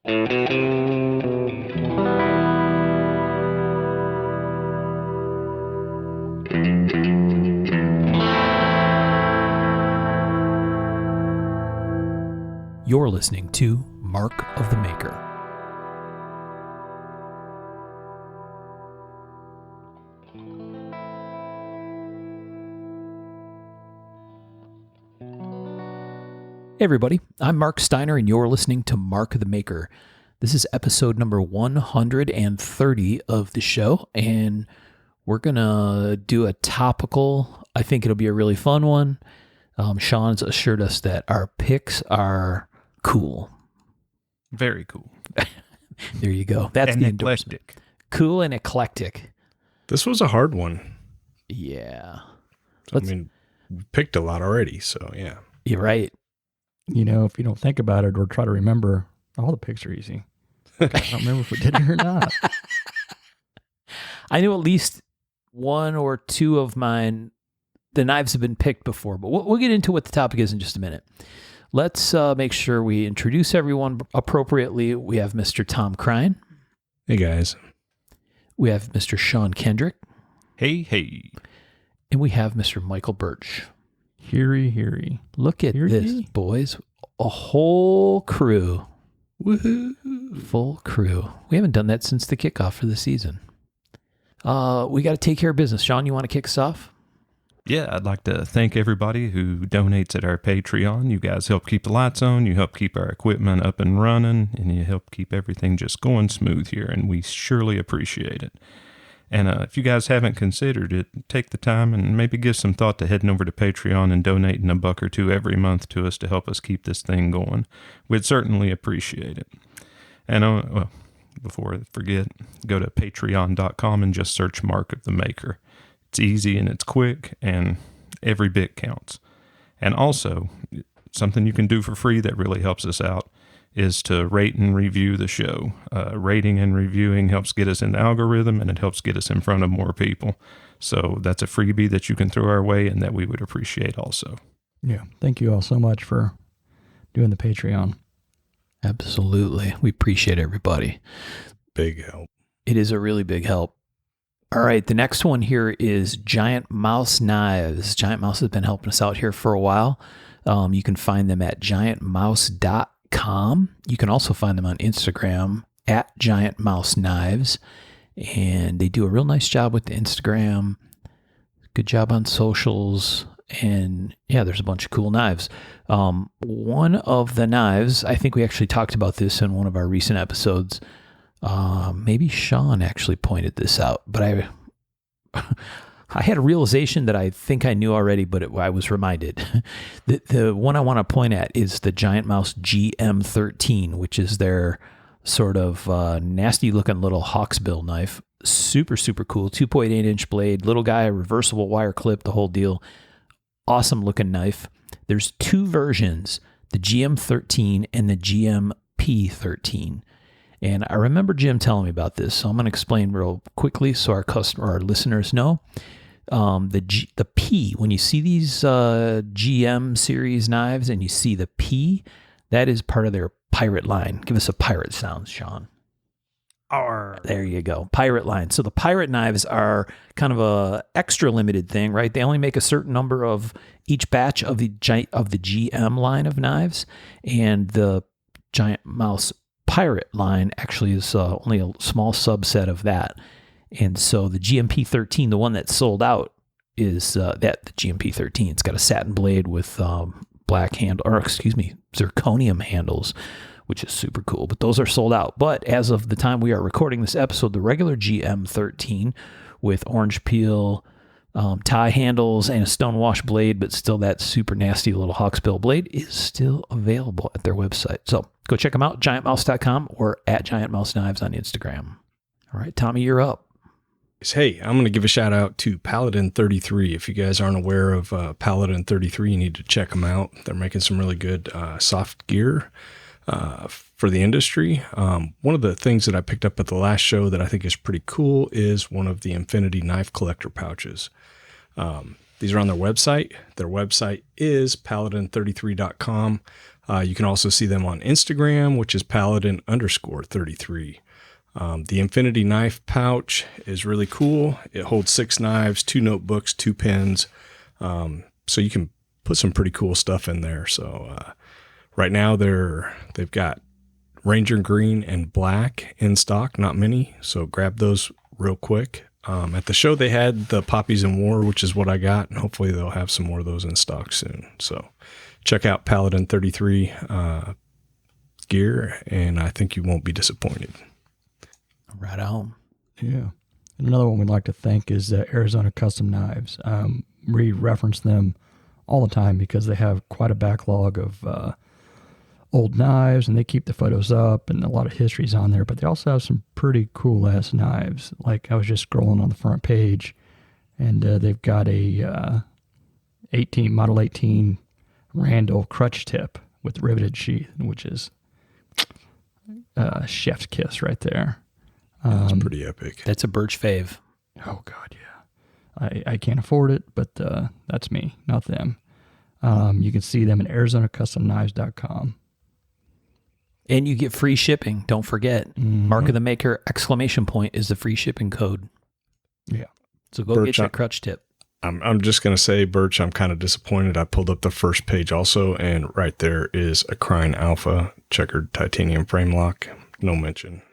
You're listening to Mark of the Maker. Hey everybody, I'm Mark Steiner and you're listening to Mark of the Maker. This is episode number 130 of the show, and we're going to do a topical. I think it'll be a really fun one. Sean's assured us that our picks are cool. Very cool. There you go. That's and the endorsement. eclectic. Cool and eclectic. This was a hard one. Yeah. I mean, we picked a lot already, so yeah. You're right. You know, if you don't think about it or try to remember, all the picks are easy. I don't remember if we did it or not. I knew at least one or two of mine, the knives have been picked before, but we'll get into what the topic is in just a minute. Let's make sure we introduce everyone appropriately. We have Mr. Tom Krein. Hey, guys. We have Mr. Sean Kendrick. Hey, hey. And we have Mr. Michael Birch. Heary. Look at Heary. this, boys. A whole crew. Woohoo. Full crew. We haven't done that since the kickoff for the season. We got to take care of business. Sean, you want to kick us off? Yeah, I'd like to thank everybody who donates at our Patreon. You guys help keep the lights on, you help keep our equipment up and running, and you help keep everything just going smooth here, and we surely appreciate it. And if you guys haven't considered it, take the time and maybe give some thought to heading over to Patreon and donating $1 or $2 every month to us to help us keep this thing going. We'd certainly appreciate it. And well, before I forget, go to patreon.com and just search Mark of the Maker. It's easy and it's quick, and every bit counts. And also, something you can do for free that really helps us out is to rate and review the show. Rating and reviewing helps get us in the algorithm, and it helps get us in front of more people. So that's a freebie that you can throw our way and that we would appreciate also. Yeah. Thank you all so much for doing the Patreon. Absolutely. We appreciate everybody. Big help. It is a really big help. All right, the next one here is Giant Mouse Knives. Giant Mouse has been helping us out here for a while. You can find them at giantmouse.com. You can also find them on Instagram at Giant Mouse Knives. And they do a real nice job with the Instagram. Good job on socials. And yeah, there's a bunch of cool knives. One of the knives, I think we actually talked about this in one of our recent episodes. Maybe Sean actually pointed this out, but I had a realization that I think I knew already, but I was reminded. The one I want to point at is the Giant Mouse GM13, which is their sort of nasty looking little hawksbill knife. Super, super cool. 2.8 inch blade, little guy, reversible wire clip, the whole deal. Awesome looking knife. There's two versions, the GM13 and the GMP13. And I remember Jim telling me about this, so I'm going to explain real quickly so our listeners know. The P, when you see these GM series knives and you see the P, that is part of their pirate line. Give us a pirate sound, Sean. Arr. There you go, pirate line. So the pirate knives are kind of a extra limited thing, right? They only make a certain number of each batch of the GM line of knives, and the Giant Mouse Pirate line actually is only a small subset of that. And so the GMP13, the one that sold out, is the GMP13. It's got a satin blade with zirconium handles, which is super cool. But those are sold out. But as of the time we are recording this episode, the regular GM13 with orange peel, tie handles, and a stonewash blade, but still that super nasty little hawksbill blade, is still available at their website. So go check them out, giantmouse.com or at Giant Mouse Knives on Instagram. All right, Tommy, you're up. Hey, I'm going to give a shout out to Paladin 33. If you guys aren't aware of Paladin 33, you need to check them out. They're making some really good soft gear for the industry. One of the things that I picked up at the last show that I think is pretty cool is one of the Infinity knife collector pouches. These are on their website. Their website is paladin33.com. You can also see them on Instagram, which is paladin_33. The Infinity Knife pouch is really cool. It holds 6 knives, 2 notebooks, 2 pens. So you can put some pretty cool stuff in there. So right now they've got Ranger Green and Black in stock, not many. So grab those real quick. At the show they had the Poppies in War, which is what I got, and hopefully they'll have some more of those in stock soon. So check out Paladin 33 gear, and I think you won't be disappointed. Right on. Yeah. And another one we'd like to thank is Arizona Custom Knives. We reference them all the time because they have quite a backlog of old knives, and they keep the photos up, and a lot of history's on there, but they also have some pretty cool-ass knives. Like, I was just scrolling on the front page, and they've got a Model 18 Randall crutch tip with riveted sheath, which is chef's kiss right there. That's pretty epic. That's a Birch fave. Oh, God, yeah. I can't afford it, but that's me, not them. You can see them at ArizonaCustomKnives.com. And you get free shipping. Don't forget. Mark of the Maker ! Is the free shipping code. Yeah. So go Birch, get your crutch tip. I'm just going to say, Birch, I'm kind of disappointed. I pulled up the first page also, and right there is a Crine Alpha checkered titanium frame lock. No mention.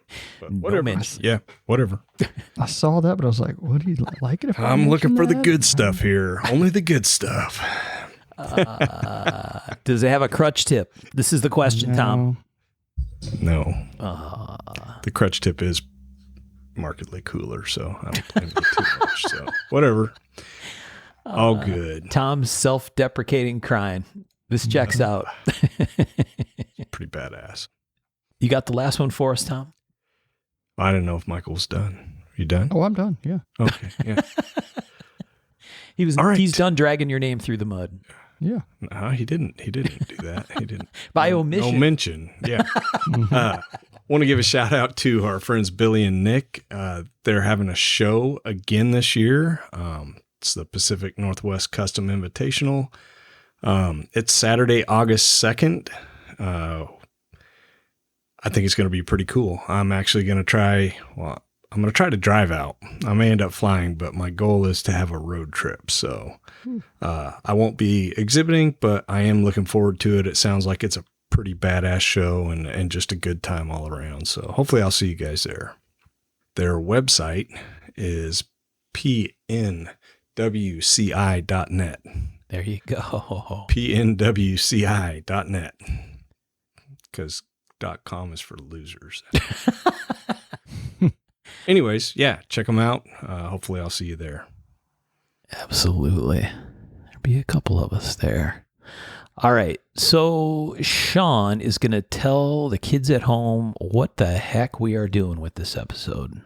But whatever. No mention. Yeah, whatever. I saw that, but I was like, would he like it if I'm looking for the that? good stuff here. Only the good stuff. Does it have a crutch tip? This is the question, Tom. No. The crutch tip is markedly cooler, so I don't blame you too much. So whatever. All good. Tom's self-deprecating crying. This checks out. Pretty badass. You got the last one for us, Tom? I didn't know if Michael was done. You done? Oh, I'm done. Yeah. Okay. Yeah. All right. He's done dragging your name through the mud. Yeah. No, he didn't. He didn't do that. He didn't. By omission. No mention. Yeah. Want to give a shout out to our friends Billy and Nick. They're having a show again this year. It's the Pacific Northwest Custom Invitational. It's Saturday, August 2nd. I think it's going to be pretty cool. I'm actually going to try to drive out. I may end up flying, but my goal is to have a road trip. So I won't be exhibiting, but I am looking forward to it. It sounds like it's a pretty badass show and just a good time all around. So hopefully I'll see you guys there. Their website is pnwci.net. There you go. pnwci.net. Because .com is for losers. Anyways, yeah, check them out. Hopefully I'll see you there. Absolutely. There'll be a couple of us there. All right. So Sean is going to tell the kids at home what the heck we are doing with this episode.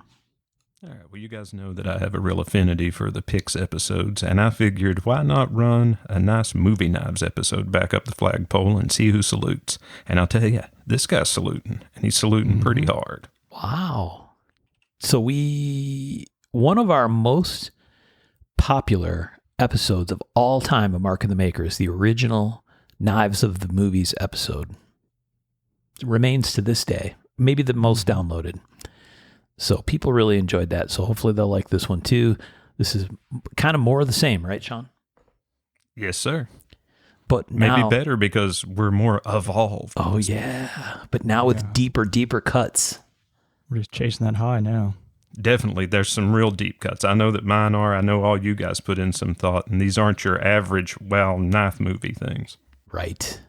All right. Well, you guys know that I have a real affinity for the Pix episodes, and I figured why not run a nice Movie Knives episode back up the flagpole and see who salutes. And I'll tell you, this guy's saluting, and he's saluting pretty hard. Wow. So one of our most popular episodes of all time of Mark of the Maker is the original Knives of the Movies episode. It remains to this day, maybe the most downloaded. So people really enjoyed that. So hopefully they'll like this one too. This is kind of more of the same, right, Sean? Yes, sir. But now, maybe better because we're more evolved. Oh, yeah. But now with deeper cuts. We're just chasing that high now. Definitely. There's some real deep cuts. I know that mine are. I know all you guys put in some thought, and these aren't your average, knife movie things. Right.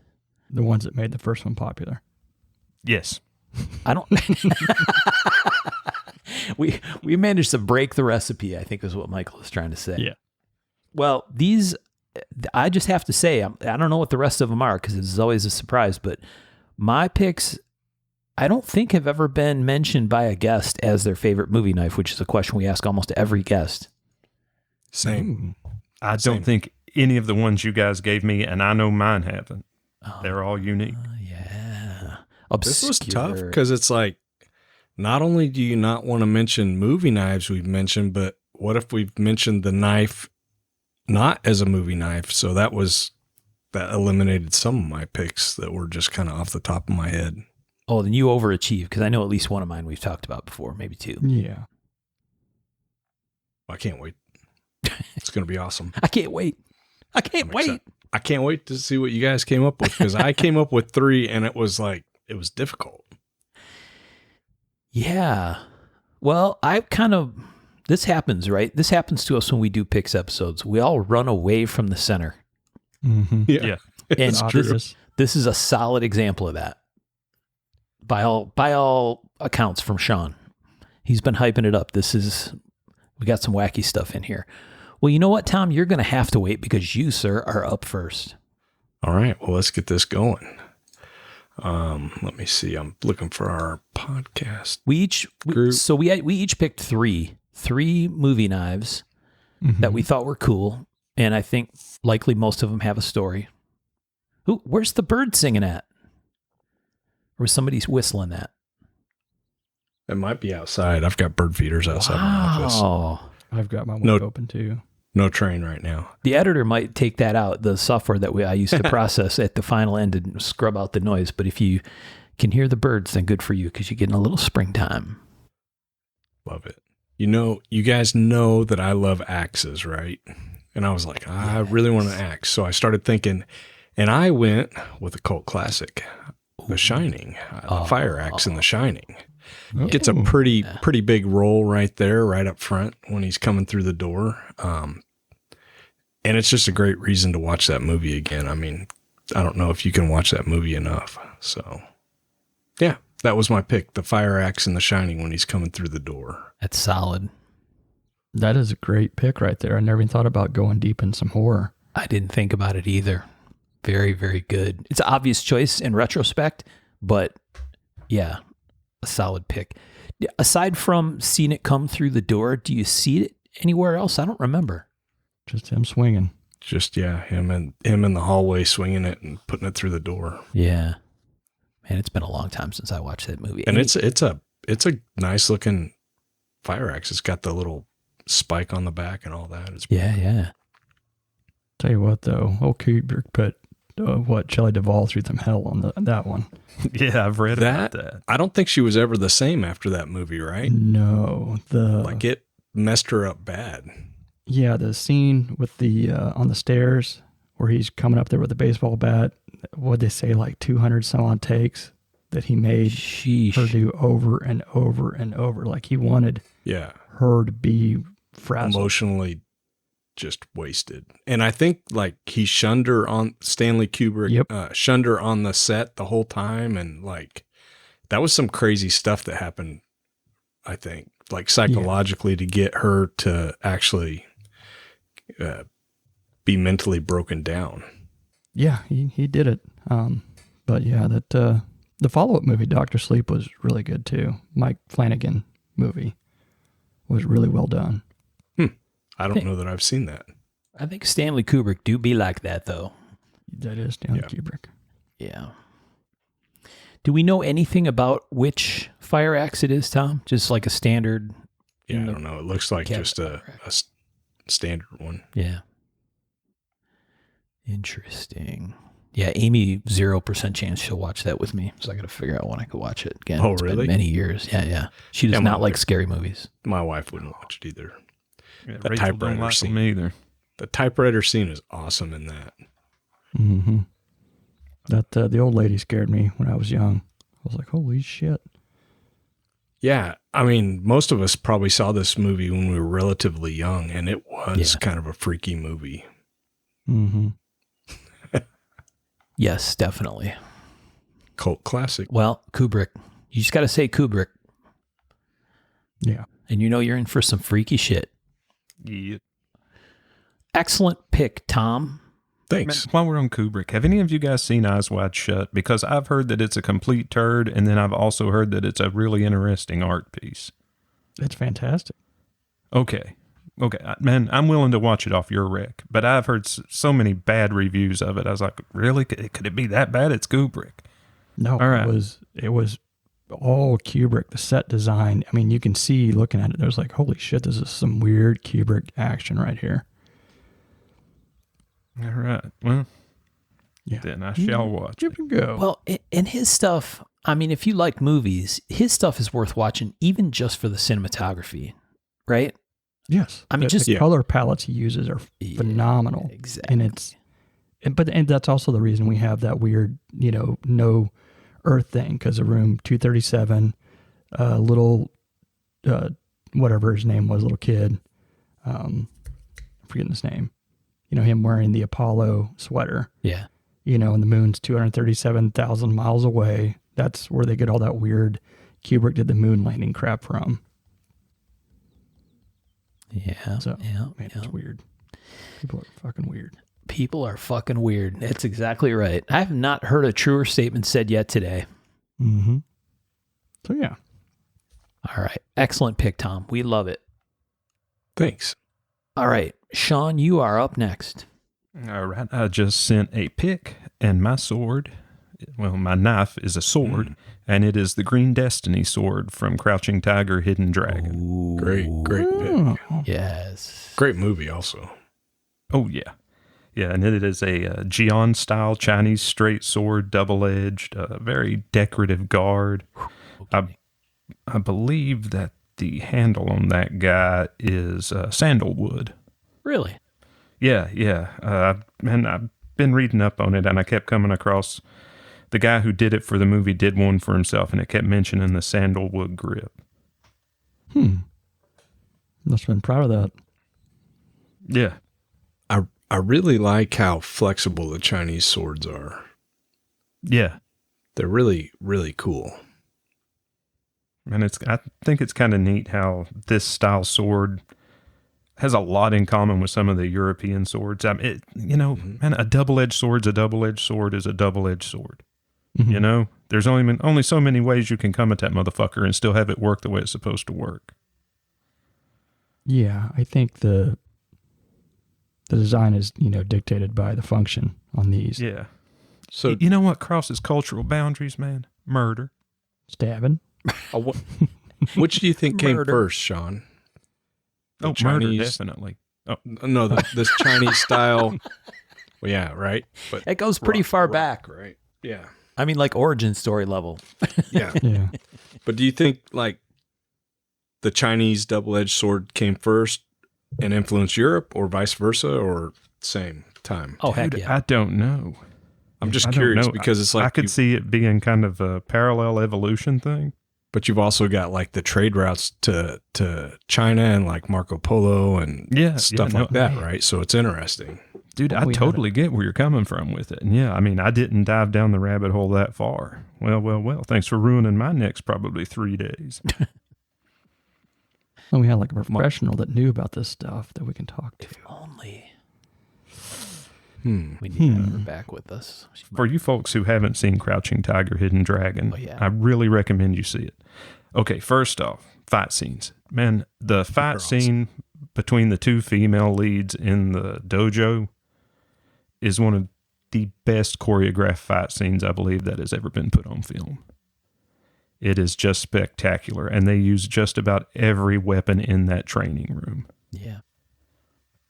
The ones that made the first one popular. Yes. I don't... We managed to break the recipe, I think is what Michael is trying to say. Yeah. Well, these, I just have to say, I don't know what the rest of them are because it's always a surprise, but my picks, I don't think have ever been mentioned by a guest as their favorite movie knife, which is a question we ask almost every guest. Same. I don't think any of the ones you guys gave me, and I know mine haven't. They're all unique. Yeah. This was tough because it's like, not only do you not want to mention movie knives we've mentioned, but what if we've mentioned the knife not as a movie knife. So that eliminated some of my picks that were just kind of off the top of my head. Oh, then you overachieve, because I know at least one of mine we've talked about before, maybe two. Yeah. I can't wait. It's going to be awesome. I can't wait. I can't wait. I can't wait to see what you guys came up with, because I came up with 3 and it was difficult. Yeah. Well, this happens, right? This happens to us when we do picks episodes. We all run away from the center. Mm-hmm. Yeah. And true. this is a solid example of that. By all accounts from Sean. He's been hyping it up. We got some wacky stuff in here. Well, you know what, Tom? You're going to have to wait, because you, sir, are up first. All right. Well, let's get this going. Let me see. I'm looking for our podcast. We each picked three movie knives that we thought were cool, and I think likely most of them have a story. Where's the bird singing at? Or was somebody whistling that? It might be outside. I've got bird feeders outside my office. Oh, I've got my window open too. No train right now. the editor might take that out. The software that I used to process at the final end and scrub out the noise. But if you can hear the birds, then good for you, because you're getting a little springtime. Love it. You guys know that I love axes, right? And I was like, I really want an axe. So I started thinking, and I went with a cult classic, The Shining, the fire axe in The Shining. Gets a pretty big roll right there, right up front when he's coming through the door. And it's just a great reason to watch that movie again. I mean, I don't know if you can watch that movie enough. So, yeah, that was my pick, the fire axe in The Shining when he's coming through the door. That's solid. That is a great pick right there. I never even thought about going deep in some horror. I didn't think about it either. Very, very good. It's an obvious choice in retrospect, but yeah, a solid pick. Aside from seeing it come through the door, do you see it anywhere else? I don't remember. Just him swinging. Just, yeah, him in the hallway swinging it and putting it through the door. Yeah. Man, it's been a long time since I watched that movie. And it's a nice looking fire axe. It's got the little spike on the back and all that. It's yeah. Tell you what, though, old Kubrick put Shelley Duvall through some hell on that one. Yeah, I've read about that. I don't think she was ever the same after that movie, right? No, It messed her up bad. Yeah, the scene with the on the stairs where he's coming up there with a baseball bat. What'd they say, like 200 some odd takes that he made her do over and over and over. Like he wanted her to be frazzled. Emotionally just wasted. And I think like he shunned her on Stanley Kubrick, shunned her on the set the whole time. And like, that was some crazy stuff that happened, I think, like psychologically to get her to actually be mentally broken down. Yeah, he did it. But yeah, that the follow-up movie, Dr. Sleep, was really good too. Mike Flanagan movie was really well done. I don't know that I've seen that. I think Stanley Kubrick do be like that, though. That is Stanley Kubrick. Yeah. Do we know anything about which fire axe it is, Tom? Just like a standard? Yeah, I don't know. It looks like just a standard one. Yeah. Interesting. Yeah, Amy, 0% chance she'll watch that with me. So I got to figure out when I could watch it again. Oh, it's really? Been many years. Yeah. She does not like scary movies. My wife wouldn't watch it either. Yeah, The Rachel typewriter don't like scene. them either. The typewriter scene is awesome in that. Mm-hmm. That the old lady scared me when I was young. I was like, holy shit. Yeah, I mean, most of us probably saw this movie when we were relatively young, and it was kind of a freaky movie. Mm-hmm. Yes, definitely. Cult classic. Well, Kubrick. You just got to say Kubrick. Yeah. And you know you're in for some freaky shit. Yeah. Excellent pick, Tom. Thanks. While we're on Kubrick, have any of you guys seen Eyes Wide Shut? Because I've heard that it's a complete turd, and then I've also heard that it's a really interesting art piece. It's fantastic. Okay, man, I'm willing to watch it off your rec, but I've heard so many bad reviews of it. I was like, really? Could it be that bad? It's Kubrick. No, All right. It was all Kubrick, the set design. I mean, you can see looking at it, there's like, holy shit, this is some weird Kubrick action right here. All right. Well, Yeah. then I shall watch Give it. it a go. Well, and his stuff, I mean, if you like movies, his stuff is worth watching even just for the cinematography, right? Yes. I mean, the just- color palettes he uses are phenomenal. Exactly. And that's also the reason we have that weird, no earth thing, because of room 237, little, whatever his name was, little kid, I'm forgetting his name, him wearing the Apollo sweater, Yeah. and the moon's 237,000 miles away. That's where they get all that weird Kubrick did the moon landing crap from. Yeah. So, yeah. man, yeah. it's weird. People are fucking weird. People are fucking weird. That's exactly right. I have not heard a truer statement said yet today. Mm-hmm. So, yeah. All right. Excellent pick, Tom. We love it. Thanks. All right. Sean, you are up next. All right. I just sent a pic, and my sword, well, my knife is a sword, and it is the Green Destiny sword from Crouching Tiger, Hidden Dragon. Great pick. Oh. Yes. Great movie also. Oh, yeah. Yeah, and it is a Jian-style Chinese straight sword, double-edged, very decorative guard. Okay. I believe that the handle on that guy is sandalwood. Really? Yeah. And I've been reading up on it, and I kept coming across the guy who did it for the movie did one for himself, and it kept mentioning the sandalwood grip. Must have been proud of that. Yeah. I really like how flexible the Chinese swords are. Yeah. They're really, really cool. And I think it's kind of neat how this style sword has a lot in common with some of the European swords. I mean, man, a double-edged sword's a double-edged sword is a double-edged sword. Mhm. There's only so many ways you can come at that motherfucker and still have it work the way it's supposed to work. Yeah, I think the design is, dictated by the function on these. Yeah. So You know what crosses cultural boundaries, man? Murder. Stabbing. which do you think came Murder. first, Sean? The Murder, Chinese- definitely. No, this Chinese style. Well, yeah, right. But It goes pretty far back. right? Yeah, I mean, like origin story level. yeah. Yeah. But do you think like the Chinese double-edged sword came first and influenced Europe, or vice versa, or same time? Oh, heck Dude, yeah. I don't know. I'm just I don't curious know. because it's like I could see it being kind of a parallel evolution thing. but you've also got like the trade routes to China and like Marco Polo and stuff like that, right? So it's interesting. Dude, Well, I we had totally get where you're coming from with it. And yeah, I mean, I didn't dive down the rabbit hole that far. Well. Thanks for ruining my next probably 3 days. And we had like a professional that knew about this stuff that we can talk to. Only Hmm. we need to have her back with us. For you folks who haven't seen Crouching Tiger, Hidden Dragon, Oh, yeah. I really recommend you see it. Okay, first off, fight scenes. Man, the fight awesome. scene between the two female leads in the dojo is one of the best choreographed fight scenes I believe that has ever been put on film. It is just spectacular, and they use just about every weapon in that training room. Yeah.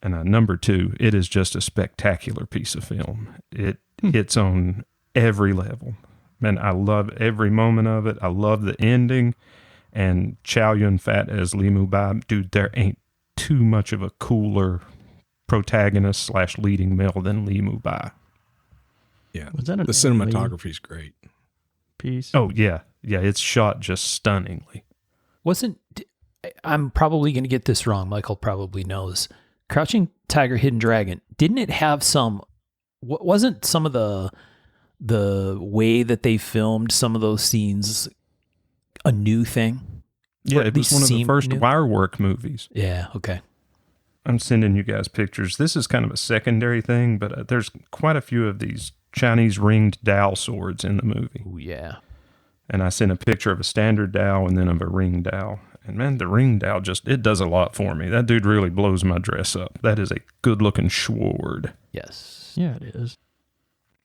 And number two, it is just a spectacular piece of film. It hits on every level. Man, I love every moment of it. I love the ending. And Chow Yun-fat as Li Mu-bai, dude, there ain't too much of a cooler protagonist / leading male than Li Mu-bai. Yeah, Was that an the Ang Lee cinematography is great. piece? Oh, yeah. Yeah, it's shot just stunningly. I'm probably going to get this wrong. Michael probably knows. Crouching Tiger, Hidden Dragon. Didn't it have some? Wasn't some of the way that they filmed some of those scenes a new thing? Yeah, Or at it was least one of the seemed first new? wirework movies. Yeah. Okay. I'm sending you guys pictures. This is kind of a secondary thing, but there's quite a few of these Chinese ringed dao swords in the movie. Oh yeah. And I sent a picture of a standard dao and then of a ring dao. And man, the ring dao it does a lot for me. That dude really blows my dress up. That is a good looking sword. Yes. Yeah, it is.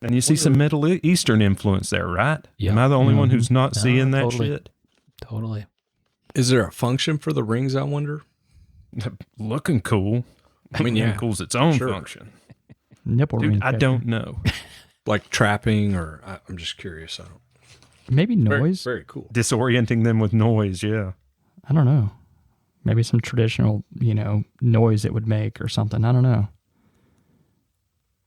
And you see some Middle Eastern influence there, right? Yeah. Am I the only one who's not No, seeing that totally. shit? Totally. Is there a function for the rings, I wonder? Looking cool. I mean, yeah, Looking cool's its own sure. function. nipple ring Dude, I catcher. don't know. Like trapping, or I'm just curious. I don't. Maybe noise. Very cool. Disorienting them with noise, yeah. I don't know. Maybe some traditional, noise it would make or something. I don't know.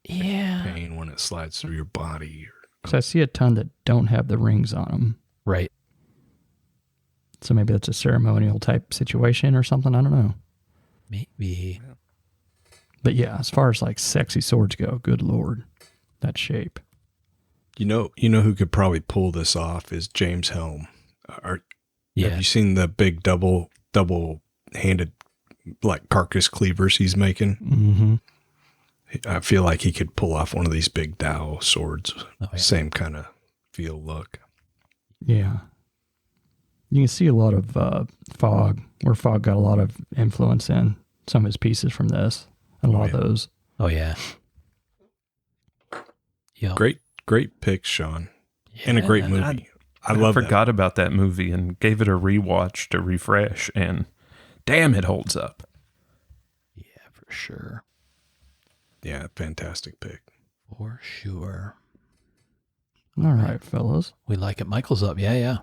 Yeah. Pain when it slides through your body. So I see a ton that don't have the rings on them. Right. So maybe that's a ceremonial type situation or something. I don't know. Maybe. But yeah, as far as like sexy swords go, good Lord, that shape. You know who could probably pull this off is James Helm. Have Yeah. you seen the big double-handed like carcass cleavers he's making? Mm-hmm. I feel like he could pull off one of these big Dao swords. Oh, yeah. Same kind of feel look. Yeah. You can see a lot of Fogg, where Fogg got a lot of influence in some of his pieces from this. A lot of those. Oh, yeah. Yeah. Great picks, Sean. And a great movie. I love that. forgot about that movie and gave it a rewatch to refresh, and damn, it holds up. Yeah, for sure. Yeah, fantastic pick. For sure. All right, fellas. We like it. Michael's up. Yeah, yeah.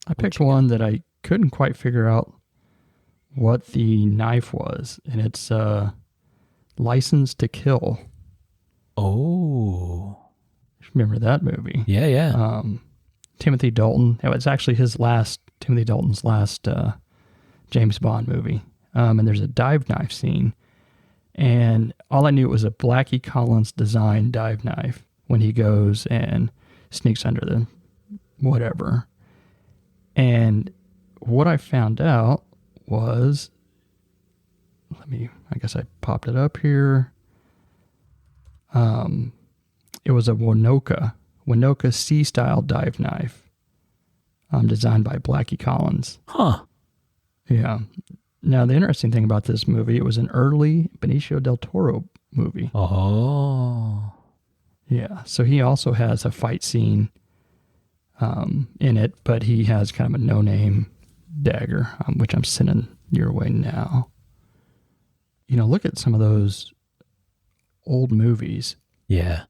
I picked one that I couldn't quite figure out what the knife was, and it's License to Kill. Oh. Remember that movie? Yeah, yeah. Timothy Dalton. It was actually Timothy Dalton's last James Bond movie. And there's a dive knife scene. And all I knew was a Blackie Collins design dive knife when he goes and sneaks under the whatever. And what I found out was, I guess I popped it up here. It was a Winoka C-style dive knife, designed by Blackie Collins. Huh. Yeah. Now, the interesting thing about this movie, it was an early Benicio del Toro movie. Oh. Yeah. So he also has a fight scene in it, but he has kind of a no-name dagger, which I'm sending your way now. Look at some of those old movies. Yeah.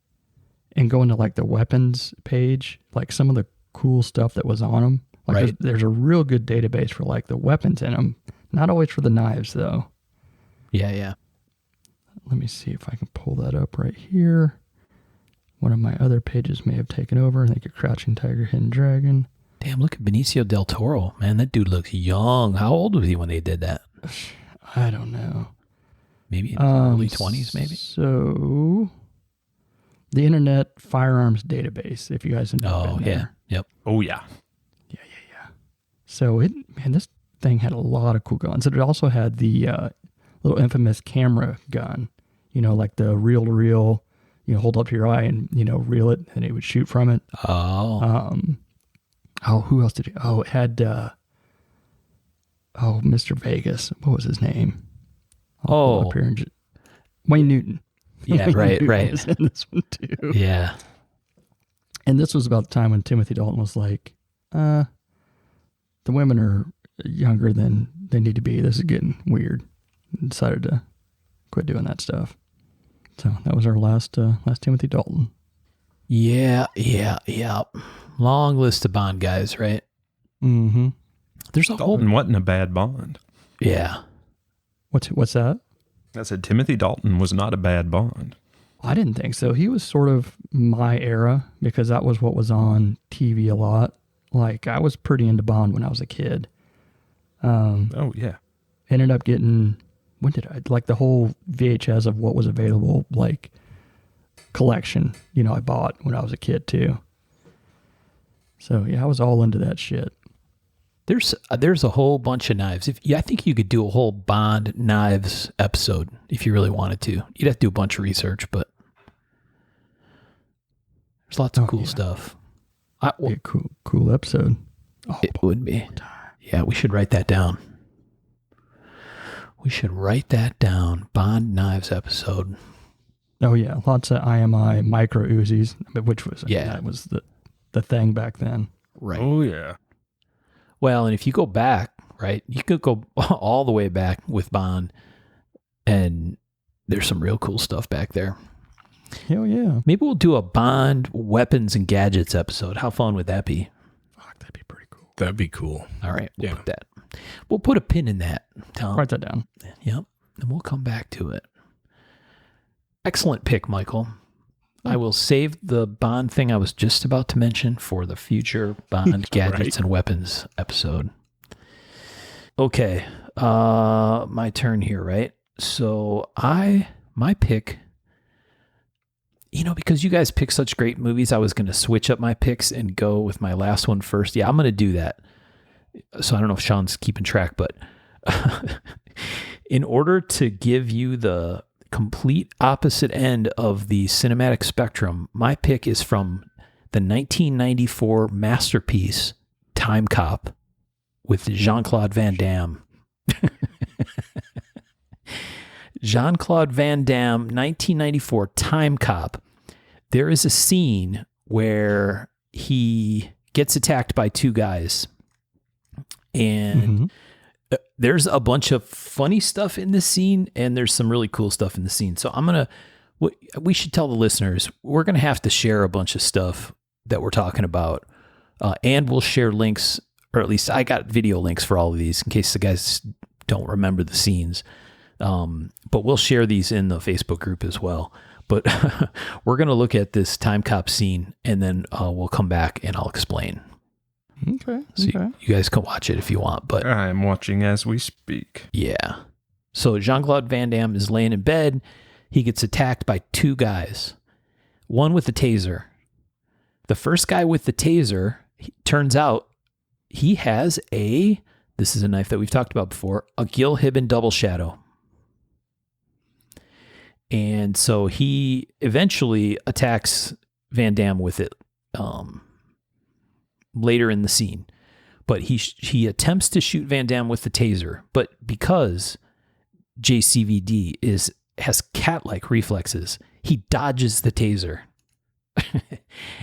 And go into like the weapons page, like some of the cool stuff that was on them. Like Right. there's a real good database for like the weapons in them. Not always for the knives though. Yeah, yeah. Let me see if I can pull that up right here. One of my other pages may have taken over. I think you're Crouching Tiger, Hidden Dragon. Damn, look at Benicio del Toro. Man, that dude looks young. How old was he when they did that? I don't know. Maybe in his early 20s, maybe? So, the Internet Firearms Database, if you guys have Oh, been yeah. there. Yep. Oh, yeah. So, this thing had a lot of cool guns. It also had the little infamous camera gun, like the reel-to-reel, hold up to your eye and, reel it, and it would shoot from it. Oh. Who else did it? Oh, it had, Mr. Vegas. What was his name? I'll pull up here and Wayne Newton. Yeah, Wayne right, Newton right. was in this one too. Yeah. And this was about the time when Timothy Dalton was like, the women are younger than they need to be. This is getting weird. And decided to quit doing that stuff. So that was our last Timothy Dalton. Yeah, yeah, yeah. Long list of Bond guys, right? Mm-hmm. There's a whole... Dalton wasn't a bad Bond. Yeah. What's that? I said Timothy Dalton was not a bad Bond. I didn't think so. He was sort of my era because that was what was on TV a lot. Like, I was pretty into Bond when I was a kid. Oh, yeah. Ended up getting, like the whole VHS of what was available, like collection, I bought when I was a kid too. So yeah, I was all into that shit. There's a whole bunch of knives. I think you could do a whole Bond knives episode if you really wanted to. You'd have to do a bunch of research, but there's lots of cool stuff. Be a cool episode. It would be. Yeah, we should write that down. Bond knives episode. Oh yeah, lots of IMI micro Uzis, which was Yeah. that was the thing back then. Right. Oh, yeah. Well, and if you go back, right, you could go all the way back with Bond, and there's some real cool stuff back there. Hell yeah. Maybe we'll do a Bond weapons and gadgets episode. How fun would that be? Fuck, that'd be pretty cool. That'd be cool. All right, we'll Yeah. put that. We'll put a pin in that, Tom. Write that down. Yep, and we'll come back to it. Excellent pick, Michael. I will save the Bond thing I was just about to mention for the future Bond gadgets and weapons episode. Okay, my turn here, right? So my pick, because you guys pick such great movies, I was going to switch up my picks and go with my last one first. Yeah, I'm going to do that. So I don't know if Sean's keeping track, but in order to give you the complete opposite end of the cinematic spectrum, my pick is from the 1994 masterpiece Time Cop with Jean-Claude Van Damme. Jean-Claude Van Damme, 1994 Time Cop. There is a scene where he gets attacked by two guys. And there's a bunch of funny stuff in this scene, and there's some really cool stuff in the scene. So we should tell the listeners, we're going to have to share a bunch of stuff that we're talking about. And we'll share links, or at least I got video links for all of these in case the guys don't remember the scenes. But we'll share these in the Facebook group as well. But we're going to look at this Time Cop scene, and then we'll come back and I'll explain. Okay. So you guys can watch it if you want. But I am watching as we speak. yeah. So Jean-Claude Van Damme is laying in bed. He gets attacked by two guys, one with a taser. The first guy with the taser, turns out he has this is a knife that we've talked about before, a Gil Hibben double shadow. And so he eventually attacks Van Damme with it later in the scene. But he attempts to shoot Van Damme with the taser. But because JCVD has cat-like reflexes, he dodges the taser.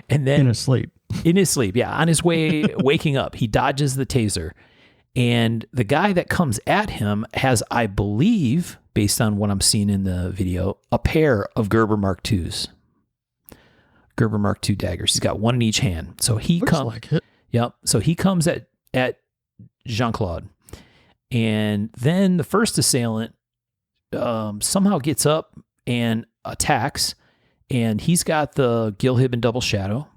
And then In his sleep. in his sleep, yeah, on his way waking up, he dodges the taser. And the guy that comes at him has, I believe, based on what I'm seeing in the video, a pair of Gerber Mark IIs. Gerber Mark II daggers. He's got one in each hand. So he Looks comes. like it. Yep. So he comes at Jean-Claude. And then the first assailant somehow gets up and attacks. And he's got the Gil Hibben double shadow.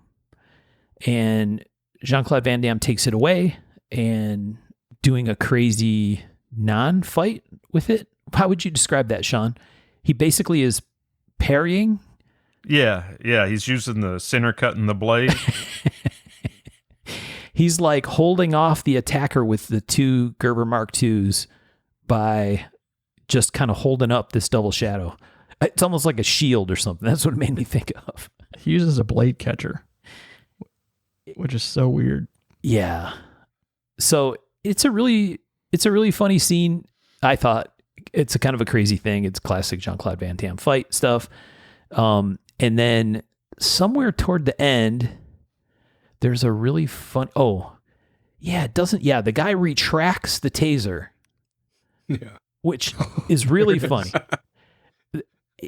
And Jean-Claude Van Damme takes it away and doing a crazy non-fight with it. How would you describe that, Sean? He basically is parrying. Yeah. He's using the center cut in the blade. He's like holding off the attacker with the two Gerber Mark IIs by just kind of holding up this double shadow. It's almost like a shield or something. That's what it made me think of. He uses a blade catcher, which is so weird. Yeah. So it's a really funny scene. I thought it's a kind of a crazy thing. It's classic Jean-Claude Van Damme fight stuff. And then somewhere toward the end, there's a really fun. Oh, yeah, the guy retracts the taser. Yeah. Which is really funny.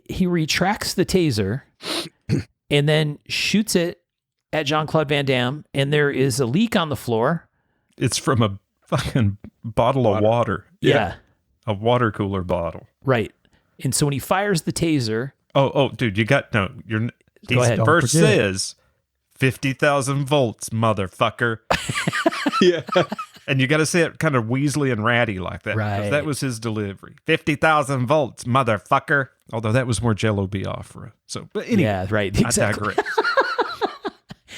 He retracts the taser and then shoots it at Jean-Claude Van Damme, and there is a leak on the floor. It's from a fucking bottle of water. Yeah. A water cooler bottle. Right. And so when he fires the taser. Oh, dude, Go ahead. Don't First forget. says 50,000 volts, motherfucker. Yeah. And you got to say it kind of weaselly and ratty like that. Right. Because that was his delivery. 50,000 volts, motherfucker. Although that was more Jello Biafra. So, but anyway, Yeah, right. I Exactly. digress.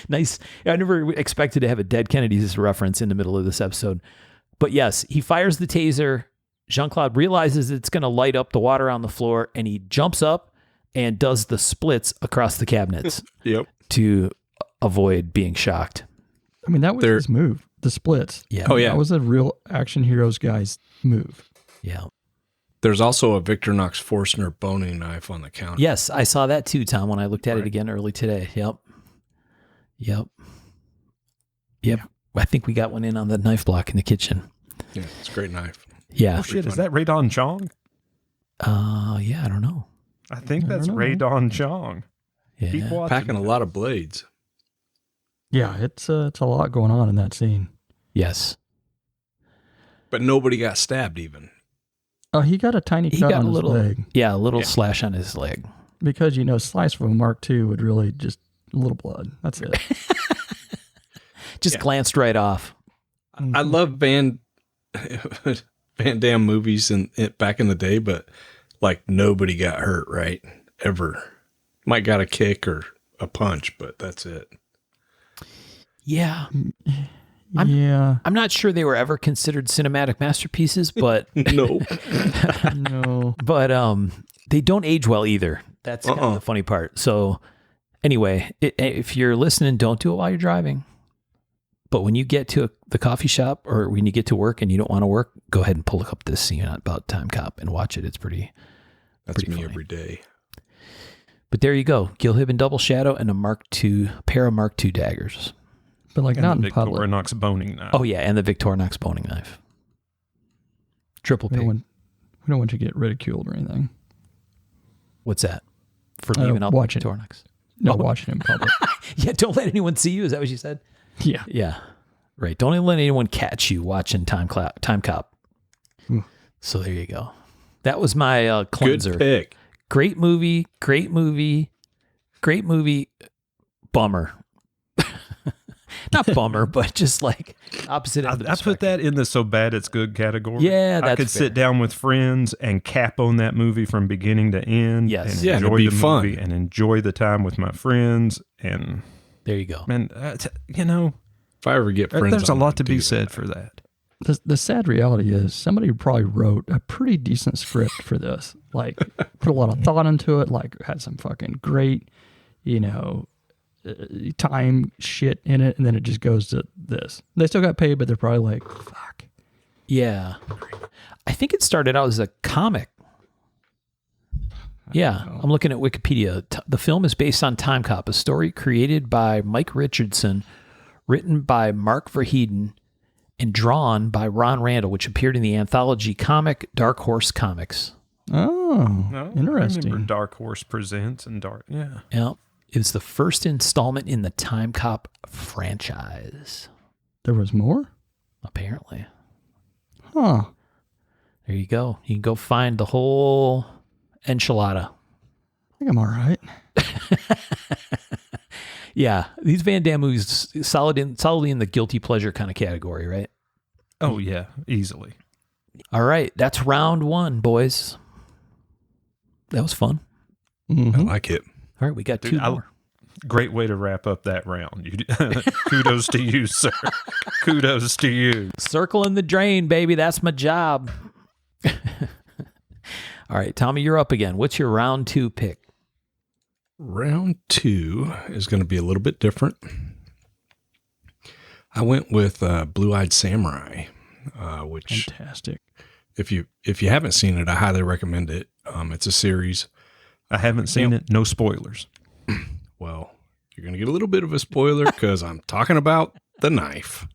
Nice. I never expected to have a Dead Kennedys reference in the middle of this episode. But yes, he fires the taser. Jean-Claude realizes it's going to light up the water on the floor, and he jumps up and does the splits across the cabinets Yep. to avoid being shocked. I mean, that was his move, the splits. Yeah. Oh, yeah. That was a real Action Heroes guy's move. Yeah. There's also a Victorinox Forstner boning knife on the counter. Yes, I saw that too, Tom, when I looked at it Right. again early today. Yep. I think we got one in on the knife block in the kitchen. Yeah, it's a great knife. Yeah. Oh, shit, is that Radon Chong? Yeah, I don't know. I think I that's don't know. Radon Chong. Keep Yeah. watching. Packing a lot of blades. Yeah, it's a lot going on in that scene. Yes. But nobody got stabbed even. Oh, he got a tiny He cut got on a his little, leg yeah, a little Yeah. slash on his leg. because slice from a Mark II would really just a little blood. That's it. Just Yeah. glanced right off. I love Van Damme movies back in the day, but like nobody got hurt, right? Ever. Might got a kick or a punch, but that's it. Yeah. Yeah, I'm not sure they were ever considered cinematic masterpieces, but No. no. they don't age well either. That's kind of the funny part. So anyway, if you're listening, don't do it while you're driving. But when you get to the coffee shop or when you get to work and you don't want to work, go ahead and pull up this scene about Time Cop and watch it. It's pretty. That's Pretty me funny. every day. But there you go. Gilhibben Double Shadow and a pair of Mark II daggers. But like And not the in public. Victorinox boning knife. Oh yeah, and the Victorinox boning knife. Triple We pig. don't want you to get ridiculed or anything. What's that? For leaving out the watch it. Victorinox. No, Oh. watching it in public. Yeah, don't let anyone see you. Is that what you said? Yeah. Yeah. Right. Don't let anyone catch you watching Time Cop. Hmm. So there you go. That was my cleanser. Good pick. Great movie. Bummer. Not bummer, but just like opposite end of the I put spectrum. that in the so bad it's good category. Yeah, I that's could fair. sit down with friends and cap on that movie from beginning to end. Yes. and Yeah, and it'd enjoy be the fun. movie and enjoy the time with my friends. And There you go. man, If I ever get friends, there's a I'm lot gonna to be do said that. for that. The sad reality is somebody probably wrote a pretty decent script for this. Like, put a lot of thought into it. Like, had some fucking great, time shit in it, and then it just goes to this. They still got paid, but they're probably like, fuck. Yeah. I think it started out as a comic. Yeah, I'm looking at Wikipedia. The film is based on Time Cop, a story created by Mike Richardson, written by Mark Verheiden, and drawn by Ron Randall, which appeared in the anthology comic Dark Horse Comics. Oh, No, interesting. I remember Dark Horse Presents and yeah. Yeah, it was the first installment in the Time Cop franchise, There was more? apparently. Huh. There you go. You can go find the whole enchilada. I think I'm all right. Yeah, these Van Damme movies solidly in the guilty pleasure kind of category, right? Oh yeah, easily. All right, that's round one, boys. That was fun. I Mhm. like it. All right, we got Dude, two more. Great way to wrap up that round. Kudos to you, sir. Kudos to you. Circling the drain, baby. That's my job. All right, Tommy, you're up again. What's your round two pick? Round 2 is going to be a little bit different. I went with Blue-Eyed Samurai, which Fantastic. if you haven't seen it, I highly recommend it. It's a series. I haven't seen it. No spoilers. Well, you're going to get a little bit of a spoiler because I'm talking about the knife.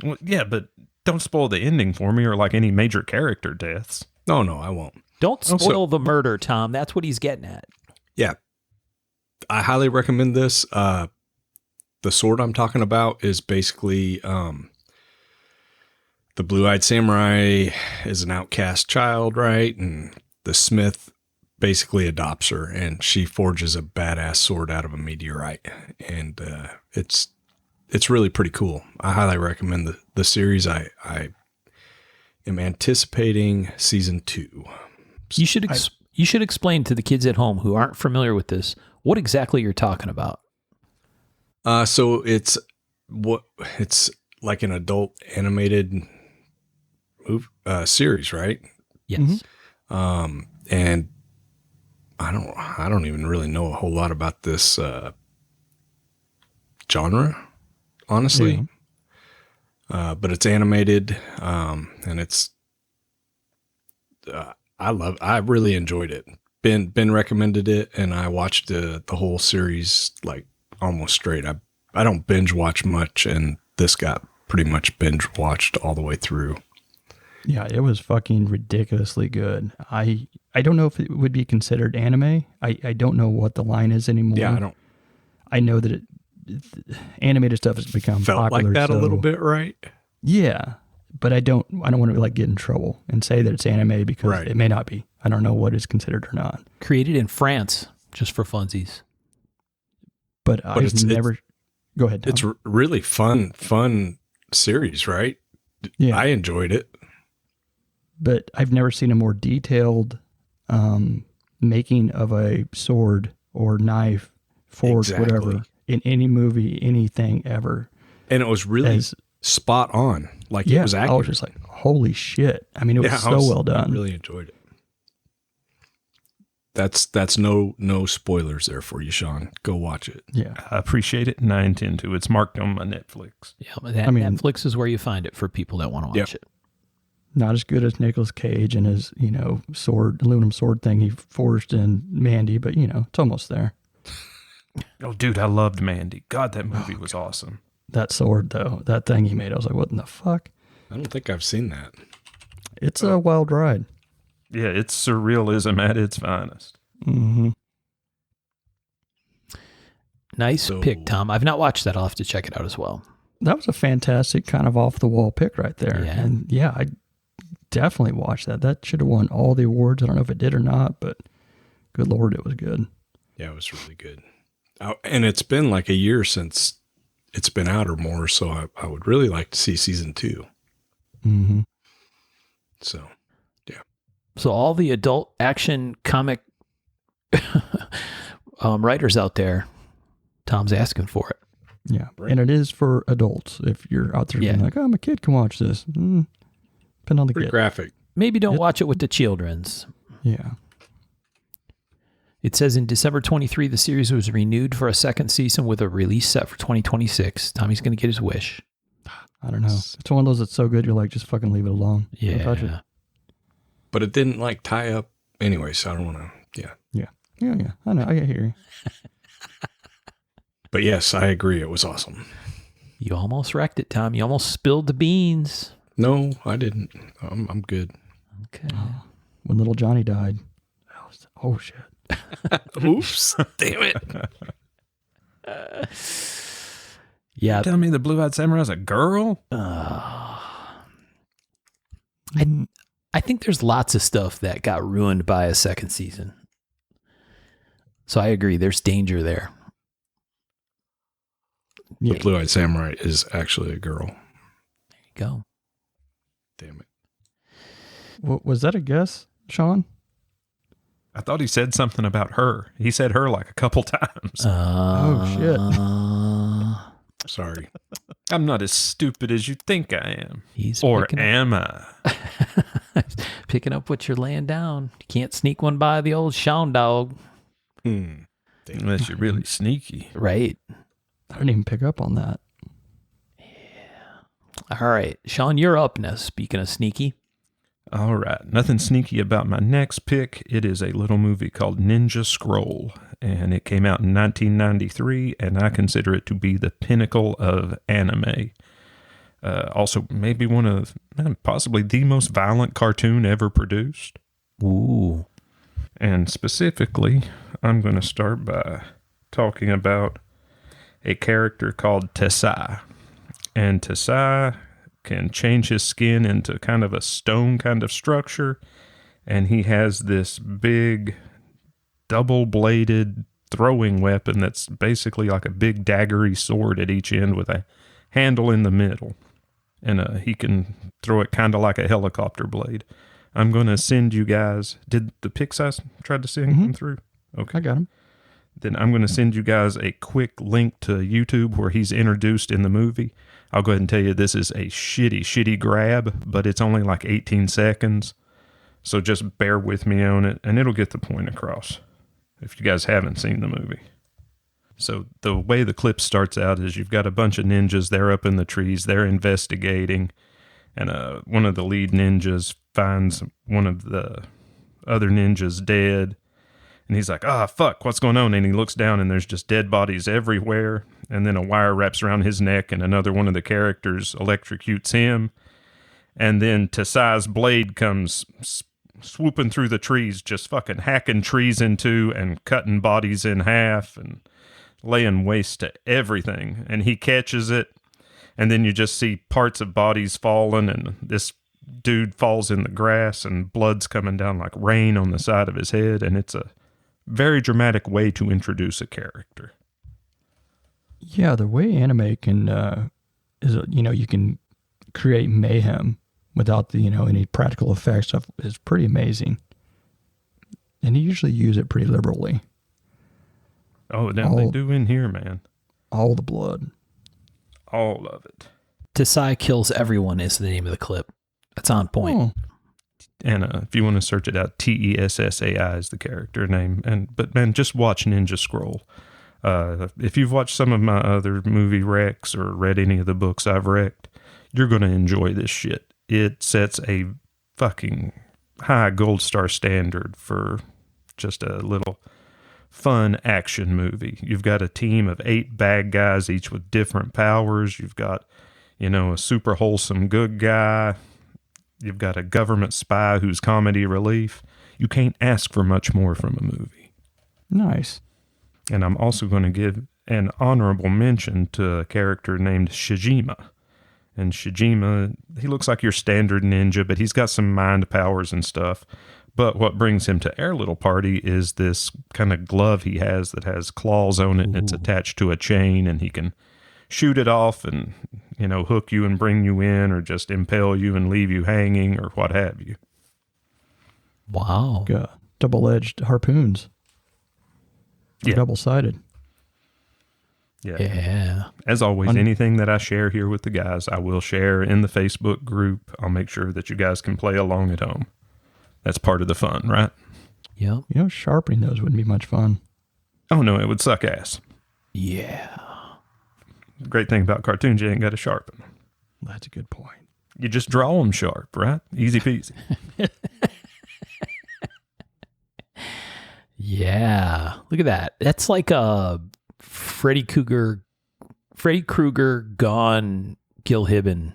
Well, yeah, but don't spoil the ending for me or like any major character deaths. No, I won't. Don't Oh, spoil the murder, Tom. That's what he's getting at. Yeah. I highly recommend this. The sword I'm talking about is basically the Blue-Eyed Samurai is an outcast child, right? And the smith basically adopts her, and she forges a badass sword out of a meteorite. And it's really pretty cool. I highly recommend the series. I am anticipating season 2. You should explain to the kids at home who aren't familiar with this what exactly you're talking about. So it's like an adult animated series, right? Yes. And I don't even really know a whole lot about this genre, honestly. But it's animated, and it's I really enjoyed it. Ben recommended it, and I watched the whole series like almost straight. I don't binge watch much, and this got pretty much binge watched all the way through. Yeah, it was fucking ridiculously good. I don't know if it would be considered anime. I don't know what the line is anymore. Yeah, I know that animated stuff has become Felt popular. like that a so- little bit, right? Yeah, but I don't want to like get in trouble and say that it's anime because Right. it may not be. I don't know what is considered or not. Created in France, just for funsies. But I've it's- never. Go ahead, Tom. It's really fun series, right? Yeah. I enjoyed it. But I've never seen a more detailed making of a sword or knife, forge, Exactly. whatever, in any movie, anything ever. And it was really As- spot on. Like Yeah, it was accurate. I was just like, holy shit. I mean, it was Yeah, so well done. I really enjoyed it. That's no spoilers there for you, Sean. Go watch it. Yeah. I appreciate it, and I intend to. It's marked on my Netflix. Yeah, that, I mean- Netflix is where you find it for people that want to watch Yep. it. Not as good as Nicolas Cage and his, aluminum sword thing he forged in Mandy, but, it's almost there. Oh, dude, I loved Mandy. God, that movie was awesome. That sword, though, that thing he made, I was like, what in the fuck? I don't think I've seen that. It's a wild ride. Yeah, it's surrealism at its finest. Mm-hmm. Nice So- pick, Tom. I've not watched that. I'll have to check it out as well. That was a fantastic kind of off the wall pick right there. Yeah. And yeah, I definitely watched that. That should have won all the awards. I don't know if it did or not, but good Lord, it was good. Yeah, it was really good. And it's been like a year since it's been out or more, so I would really like to see season 2. Mm-hmm. So, So all the adult action comic writers out there, Tom's asking for it. Yeah. Right. And it is for adults. If you're out there being Yeah. like, oh, my kid can watch this. Depending on the pretty kid. graphic. Maybe don't Yep. watch it with the children's. Yeah. It says in December 23, the series was renewed for a second season with a release set for 2026. Tommy's going to get his wish. I don't know. It's one of those that's so good, you're like, just fucking leave it alone. Don't touch it. Yeah. But it didn't like tie up anyway, so I don't want to. Yeah. Yeah. I know. I hear you. But yes, I agree. It was awesome. You almost wrecked it, Tom. You almost spilled the beans. No, I didn't. I'm good. Okay. When little Johnny died, I was, oh, shit. Oops. Damn it. Yeah. Tell me the Blue-Eyed Samurai's a girl? I think there's lots of stuff that got ruined by a second season. So I agree. There's danger there. The Blue-Eyed Samurai is actually a girl. There you go. Damn it. Was that a guess, Sean? I thought he said something about her. He said her like a couple times. shit. Sorry. I'm not as stupid as you think I am. He's Or picking am I? picking up what you're laying down. You can't sneak one by the old Shaun dog. Unless you're really sneaky. Right. I didn't even pick up on that. All right. Sean, you're up now. Speaking of sneaky. All right. Nothing sneaky about my next pick. It is a little movie called Ninja Scroll, and it came out in 1993, and I consider it to be the pinnacle of anime. Also, maybe one of, possibly the most violent cartoon ever produced. Ooh. And specifically, I'm going to start by talking about a character called Tessai. And Tessai can change his skin into kind of a stone kind of structure. And he has this big double-bladed throwing weapon that's basically like a big daggery sword at each end with a handle in the middle. And he can throw it kind of like a helicopter blade. I'm going to send you guys... Did the pics I tried to send come through? Okay. I got him. Then I'm going to send you guys a quick link to YouTube where he's introduced in the movie. I'll go ahead and tell you this is a shitty grab, but it's only like 18 seconds. So just bear with me on it, and it'll get the point across if you guys haven't seen the movie. So the way the clip starts out is you've got a bunch of ninjas. They're up in the trees. They're investigating. And one of the lead ninjas finds one of the other ninjas dead. And he's like, fuck, what's going on? And he looks down and there's just dead bodies everywhere. And then a wire wraps around his neck and another one of the characters electrocutes him. And then Tessai's blade comes swooping through the trees, just fucking hacking trees in two and cutting bodies in half. And laying waste to everything, and he catches it, and then you just see parts of bodies falling, and this dude falls in the grass, and blood's coming down like rain on the side of his head, and it's a very dramatic way to introduce a character. Yeah, the way anime can you can create mayhem without the any practical effects stuff is pretty amazing, and you usually use it pretty liberally. Oh, now they do in here, man. All the blood, all of it. Tasai kills everyone is the name of the clip. That's on point. Oh, And if you want to search it out, Tessai is the character name. But man, just watch Ninja Scroll. If you've watched some of my other movie recs or read any of the books I've recced, you're going to enjoy this shit. It sets a fucking high gold star standard for just a little fun action movie. You've got a team of 8 bad guys, each with different powers. You've got, a super wholesome good guy. You've got a government spy who's comedy relief. You can't ask for much more from a movie. nice. And I'm also going to give an honorable mention to a character named Shijima. And Shijima, he looks like your standard ninja, but he's got some mind powers and stuff. But what brings him to our little party is this kind of glove he has that has claws on it, and it's attached to a chain, and he can shoot it off and, hook you and bring you in, or just impale you and leave you hanging, or what have you. Wow. Double-edged harpoons. Yeah. Double-sided. Yeah. As always, anything that I share here with the guys, I will share in the Facebook group. I'll make sure that you guys can play along at home. That's part of the fun, right? Yep. Sharpening those wouldn't be much fun. Oh, no, it would suck ass. Yeah. The great thing about cartoons, you ain't got to sharpen them. That's a good point. You just draw them sharp, right? Easy peasy. Yeah. Look at that. That's like a Freddy Krueger gone Gil Hibben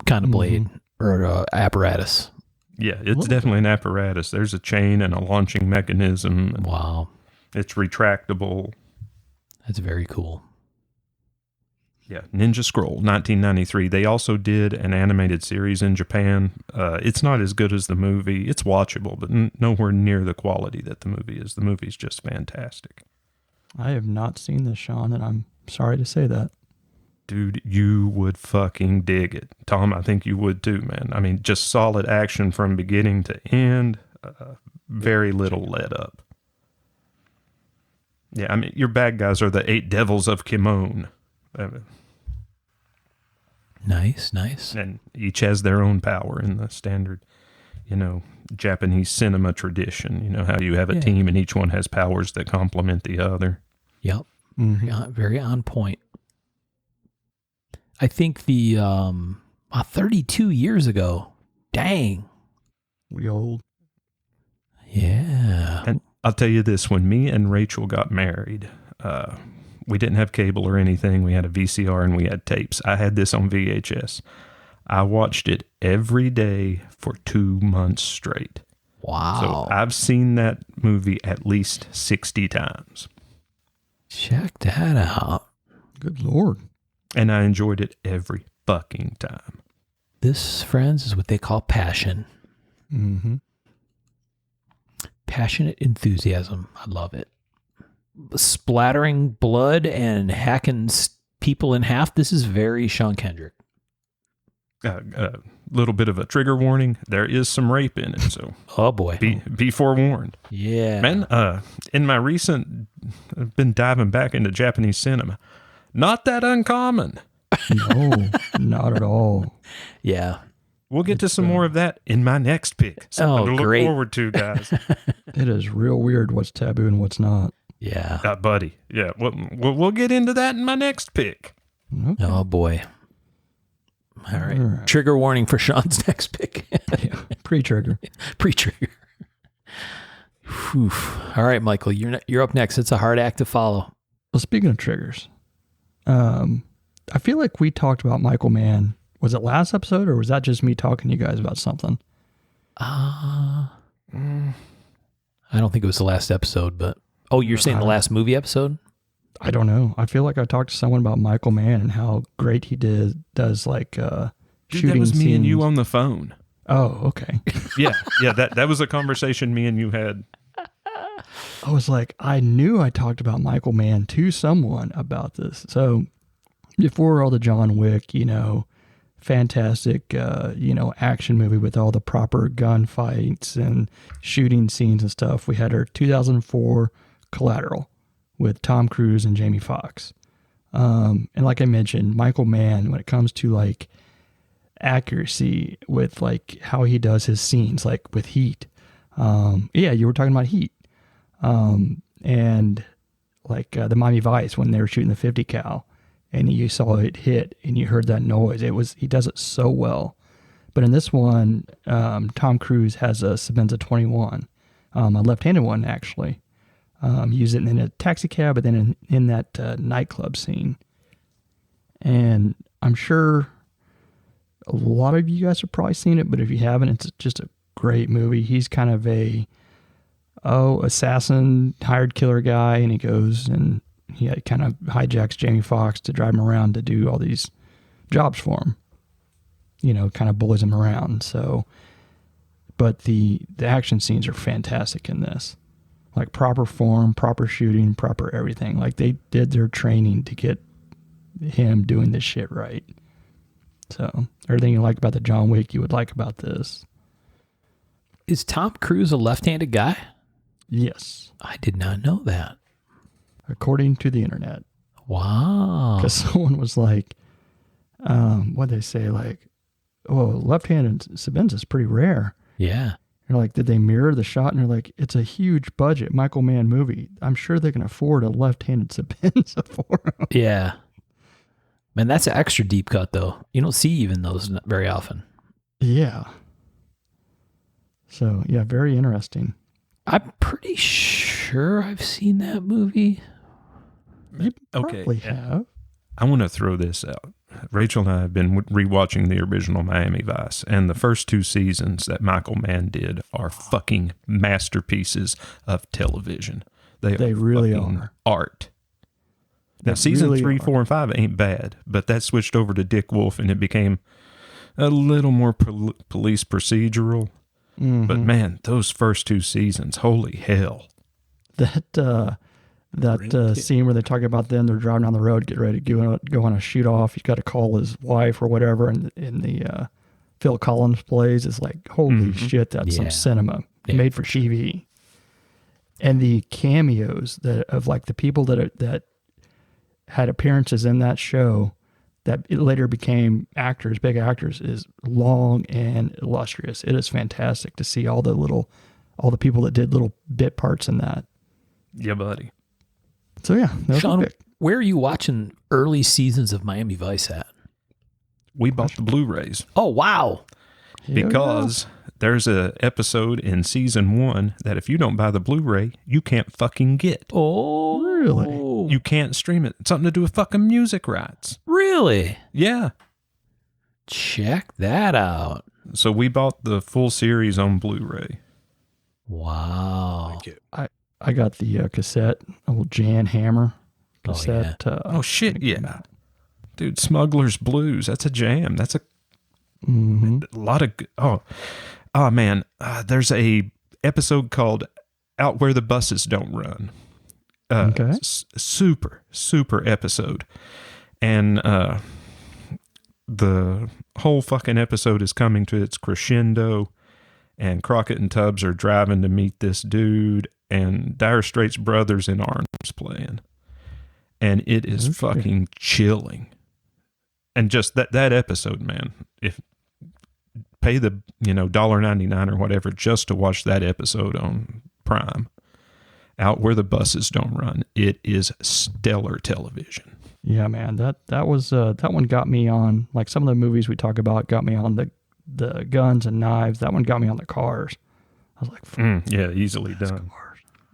kind of blade or apparatus. Yeah, it's definitely an apparatus. There's a chain and a launching mechanism. Wow. It's retractable. That's very cool. Yeah, Ninja Scroll, 1993. They also did an animated series in Japan. It's not as good as the movie. It's watchable, but nowhere near the quality that the movie is. The movie's just fantastic. I have not seen this, Sean, and I'm sorry to say that. Dude, you would fucking dig it. Tom, I think you would too, man. I mean, just solid action from beginning to end. Very little let up. Yeah, I mean, your bad guys are the 8 devils of Kimon. Nice. And each has their own power in the standard, Japanese cinema tradition. How you have a team and each one has powers that complement the other. Yep. Very on point. I think the 32 years ago. Dang. We old. Yeah. And I'll tell you this, when me and Rachel got married, we didn't have cable or anything. We had a VCR and we had tapes. I had this on VHS. I watched it every day for 2 months straight. Wow. So I've seen that movie at least 60 times. Check that out. Good Lord. And I enjoyed it every fucking time. This, friends, is what they call passion. Mm-hmm. Passionate enthusiasm. I love it. Splattering blood and hacking people in half. This is very Sean Kendrick. A little bit of a trigger warning. There is some rape in it, so Oh boy. be forewarned. Yeah. Man, in my recent, I've been diving back into Japanese cinema. Not that uncommon. No, not at all. Yeah. We'll get to some more of that in my next pick. Something to look great. forward to, guys. It is real weird what's taboo and what's not. Yeah. Buddy. Yeah, we'll get into that in my next pick. Okay. Oh boy. All right. All right. Trigger warning for Sean's next pick. Yeah, pre-trigger. Pre-trigger. Whew. All right, Michael, you're up next. It's a hard act to follow. Well, speaking of triggers, I feel like we talked about Michael Mann. Was it last episode, or was that just me talking to you guys about something? I don't think it was the last episode, but you're saying the last movie episode? I don't know. I feel like I talked to someone about Michael Mann and how great he does like Dude, shooting that was me and you scenes. on the phone. Oh, okay. Yeah, that was a conversation me and you had. I was like, I knew I talked about Michael Mann to someone about this. So before all the John Wick, fantastic, action movie with all the proper gunfights and shooting scenes and stuff, we had our 2004 Collateral with Tom Cruise and Jamie Foxx. And like I mentioned, Michael Mann, when it comes to like accuracy with like how he does his scenes, like with Heat. You were talking about Heat. And like the Miami Vice, when they were shooting the 50 cal and you saw it hit and you heard that noise, he does it so well. But in this one, Tom Cruise has a Sebenza 21, a left-handed one actually. Use it in a taxi cab, but then in that nightclub scene. And I'm sure a lot of you guys have probably seen it, but if you haven't, it's just a great movie. He's kind of a assassin, hired killer guy, and he goes and he kind of hijacks Jamie Foxx to drive him around to do all these jobs for him. Kind of bullies him around. So, but the action scenes are fantastic in this. Like proper form, proper shooting, proper everything. Like they did their training to get him doing this shit right. So everything you like about the John Wick, you would like about this. Is Tom Cruise a left-handed guy? Yes. I did not know that. According to the internet. Wow. Because someone was like, what'd they say? Like, left-handed Sebenza is pretty rare. Yeah. They're like, did they mirror the shot? And they're like, it's a huge budget Michael Mann movie. I'm sure they can afford a left-handed Sebenza for him. Yeah. Man, that's an extra deep cut, though. You don't see even those very often. Yeah. So, yeah, very interesting. I'm pretty sure I've seen that movie. You Okay, probably have. I want to throw this out. Rachel and I have been rewatching the original Miami Vice, and the first 2 seasons that Michael Mann did are fucking masterpieces of television. They really fucking are. art. They Now, season really 3, are. 4, and 5 ain't bad, but that switched over to Dick Wolf, and it became a little more police procedural. Mhm. But man, those first 2 seasons, holy hell! That scene where they talk about them, they're driving down the road, get ready to go on a shoot off. He's got to call his wife or whatever, and in the Phil Collins plays, it's like, holy shit, that's some Yeah. cinema Yeah, made for TV. And the cameos of like the people that had appearances in that show that it later became actors, big actors, is long and illustrious. It is fantastic to see all the people that did little bit parts in that. Yeah, buddy. So yeah, that was Sean, my pick. where are you watching early seasons of Miami Vice at? We bought the Blu-rays. Oh, wow. Because there's a episode in season 1 that if you don't buy the Blu-ray, you can't fucking get. Oh, Really? You can't stream it. It's something to do with fucking music rights. Really? Yeah. Check that out. So we bought the full series on Blu-ray. Wow. I got the cassette, old Jan Hammer cassette. Oh, shit, yeah. Dude, Smuggler's Blues. That's a jam. That's a lot of... Oh man. There's a episode called Out Where the Buses Don't Run. Okay. Super episode. And the whole fucking episode is coming to its crescendo, and Crockett and Tubbs are driving to meet this dude, and Dire Straits Brothers in Arms playing. And it is fucking chilling. And just that episode, man, if pay the, $1.99 or whatever just to watch that episode on Prime. Out Where the Buses Don't Run. It is stellar television. Yeah, man, that was that one got me on, like some of the movies we talk about got me on the guns and knives. That one got me on the cars. I was like, Yeah, easily done.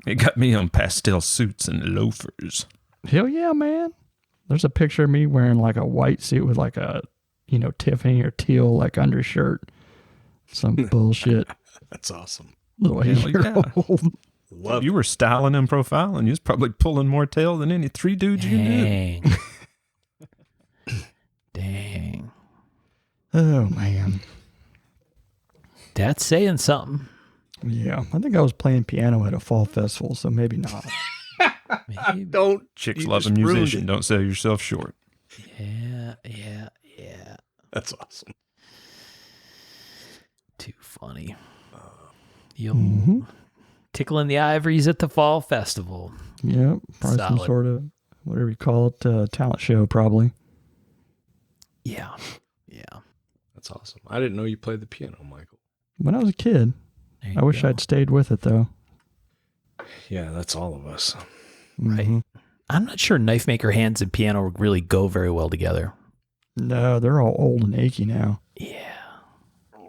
It got me on pastel suits and loafers. hell yeah, man. There's a picture of me wearing like a white suit with like a, Tiffany or teal like undershirt. Some bullshit. That's awesome. Little Hell 8-year-old. Love You were styling and profiling. You was probably pulling more tail than any 3 dudes you knew. Dang. Dang. Oh, man. That's saying something. Yeah, I think I was playing piano at a fall festival, so maybe not. Maybe. Don't. Chicks You love a just ruined musician. it. Don't sell yourself short. Yeah. That's awesome. Too funny. You'll tickling the ivories at the fall festival. Yeah, probably some Solid. sort of, whatever you call it, talent show, probably. Yeah. That's awesome. I didn't know you played the piano, Michael. When I was a kid, There you I wish go. I'd stayed with it, though. Yeah, that's all of us. Right. Mhm. I'm not sure knife maker hands and piano really go very well together. No, they're all old and achy now. Yeah.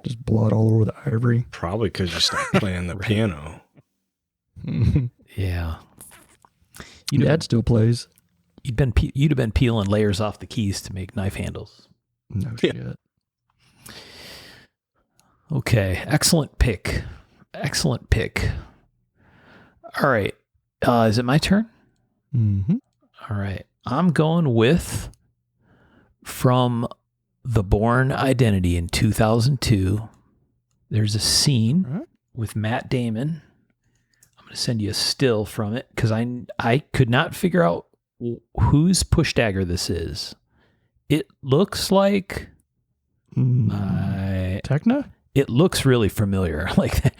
Just blood all over the ivory. Probably because you stopped playing the piano. Yeah. Dad still plays. You'd have been peeling layers off the keys to make knife handles. No Yeah. shit. Okay, excellent pick. All right, is it my turn? Mm-hmm. All right, I'm going with from The Bourne Identity in 2002. There's a scene All right. with Matt Damon. I'm going to send you a still from it because I could not figure out whose push dagger this is. It looks like Techna? it looks really familiar, like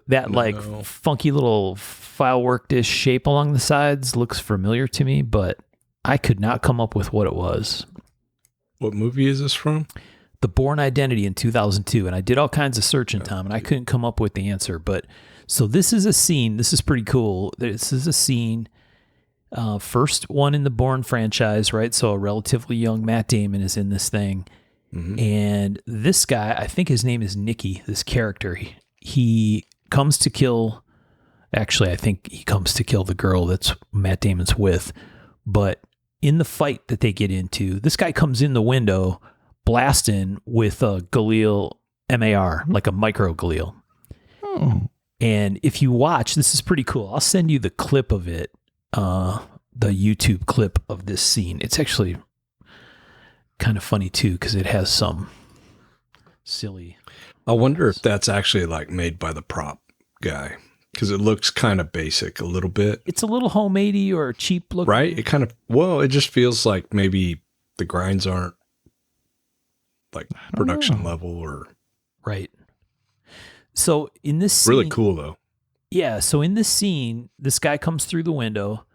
that like No. funky little filework dish shape along the sides looks familiar to me, but I could not come up with what it was. What movie is this from? The Bourne Identity in 2002, and I did all kinds of searching, Tom, and I couldn't come up with the answer. But so this is a scene. This is pretty cool. This is a scene. First one in the Bourne franchise, right? So a relatively young Matt Damon is in this thing. And this guy, I think his name is Nicky, this character, he comes to kill, actually, I think he comes to kill the girl that's Matt Damon's with. But in the fight that they get into, this guy comes in the window blasting with a Galil MAR, like a micro Galil. Oh. And if you watch, this is pretty cool. I'll send you the clip of it, the YouTube clip of this scene. It's actually kind of funny too, because it has some silly. I wonder if that's actually like made by the prop guy because it looks kind of basic a little bit, It's a little homemadey or cheap looking. right? It kind of, well, it just feels like maybe the grinds aren't like production level or Right. So in this scene, really cool though. Yeah, so in this scene, this guy comes through the window,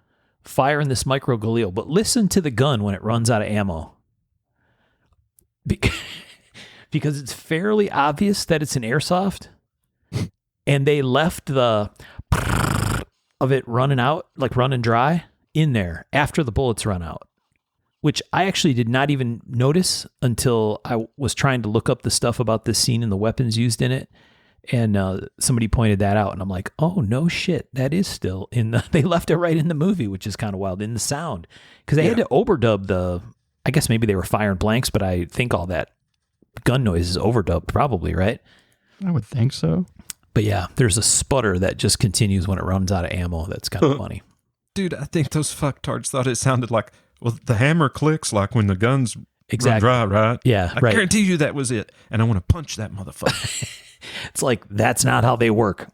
firing this micro Galil, but listen to the gun when it runs out of ammo. Because it's fairly obvious that it's an airsoft, and they left the of it running out, like running dry, in there after the bullets run out, which I actually did not even notice until I was trying to look up the stuff about this scene and the weapons used in it. And somebody pointed that out, and I'm like, oh, no shit. That is still in the, they left it right in the movie, which is kind of wild, in the sound. Because they had to overdub the, I guess maybe they were firing blanks, but I think all that gun noise is overdubbed probably, right? I would think so. But yeah, there's a sputter that just continues when it runs out of ammo. That's kind of funny. Dude, I think those fucktards thought it sounded like, well, the hammer clicks like when the guns Exactly. run dry, right? Yeah, I right. guarantee you that was it. And I want to punch that motherfucker. It's like, that's not how they work.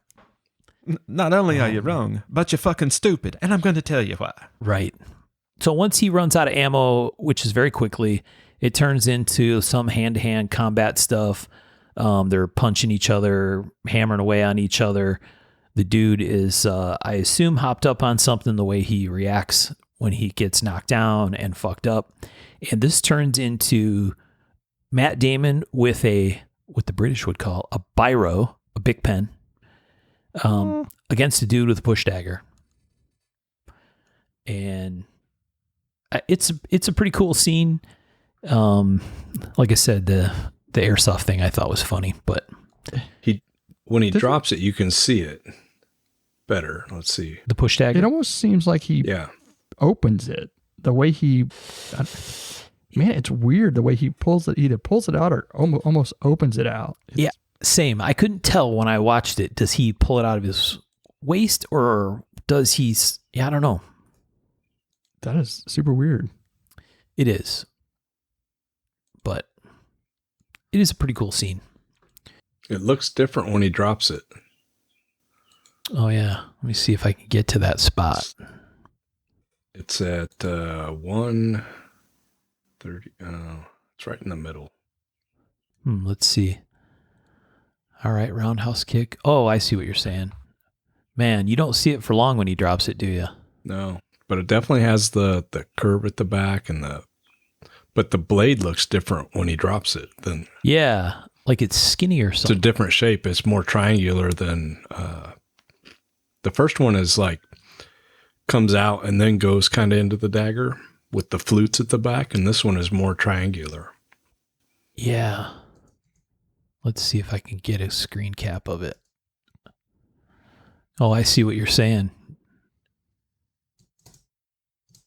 Not only are you wrong, but you're fucking stupid. And I'm going to tell you why. Right. So once he runs out of ammo, which is very quickly, it turns into some hand-to-hand combat stuff. They're punching each other, hammering away on each other. The dude is, I assume, hopped up on something the way he reacts when he gets knocked down and fucked up. And this turns into Matt Damon with what the British would call a biro, a big pen, against a dude with a push dagger. And it's a pretty cool scene. Like I said, the airsoft thing I thought was funny, but When he drops it, you can see it better. Let's see. the push dagger. It almost seems like he Yeah. opens it. The way he, man, it's weird the way he pulls it. Either pulls it out or almost opens it out. Yeah, same. I couldn't tell when I watched it. Does he pull it out of his waist or does he? Yeah, I don't know. That is super weird. It is. But it is a pretty cool scene. It looks different when he drops it. Oh, yeah. Let me see if I can get to that spot. It's at 130. It's right in the middle. Let's see. All right, roundhouse kick. Oh, I see what you're saying. Man, you don't see it for long when he drops it, do you? No, but it definitely has the curve at the back but the blade looks different when he drops it. Yeah, like it's skinny or something. It's a different shape. It's more triangular than the first one is like comes out and then goes kind of into the dagger with the flutes at the back. And this one is more triangular. Yeah. Let's see if I can get a screen cap of it. Oh, I see what you're saying.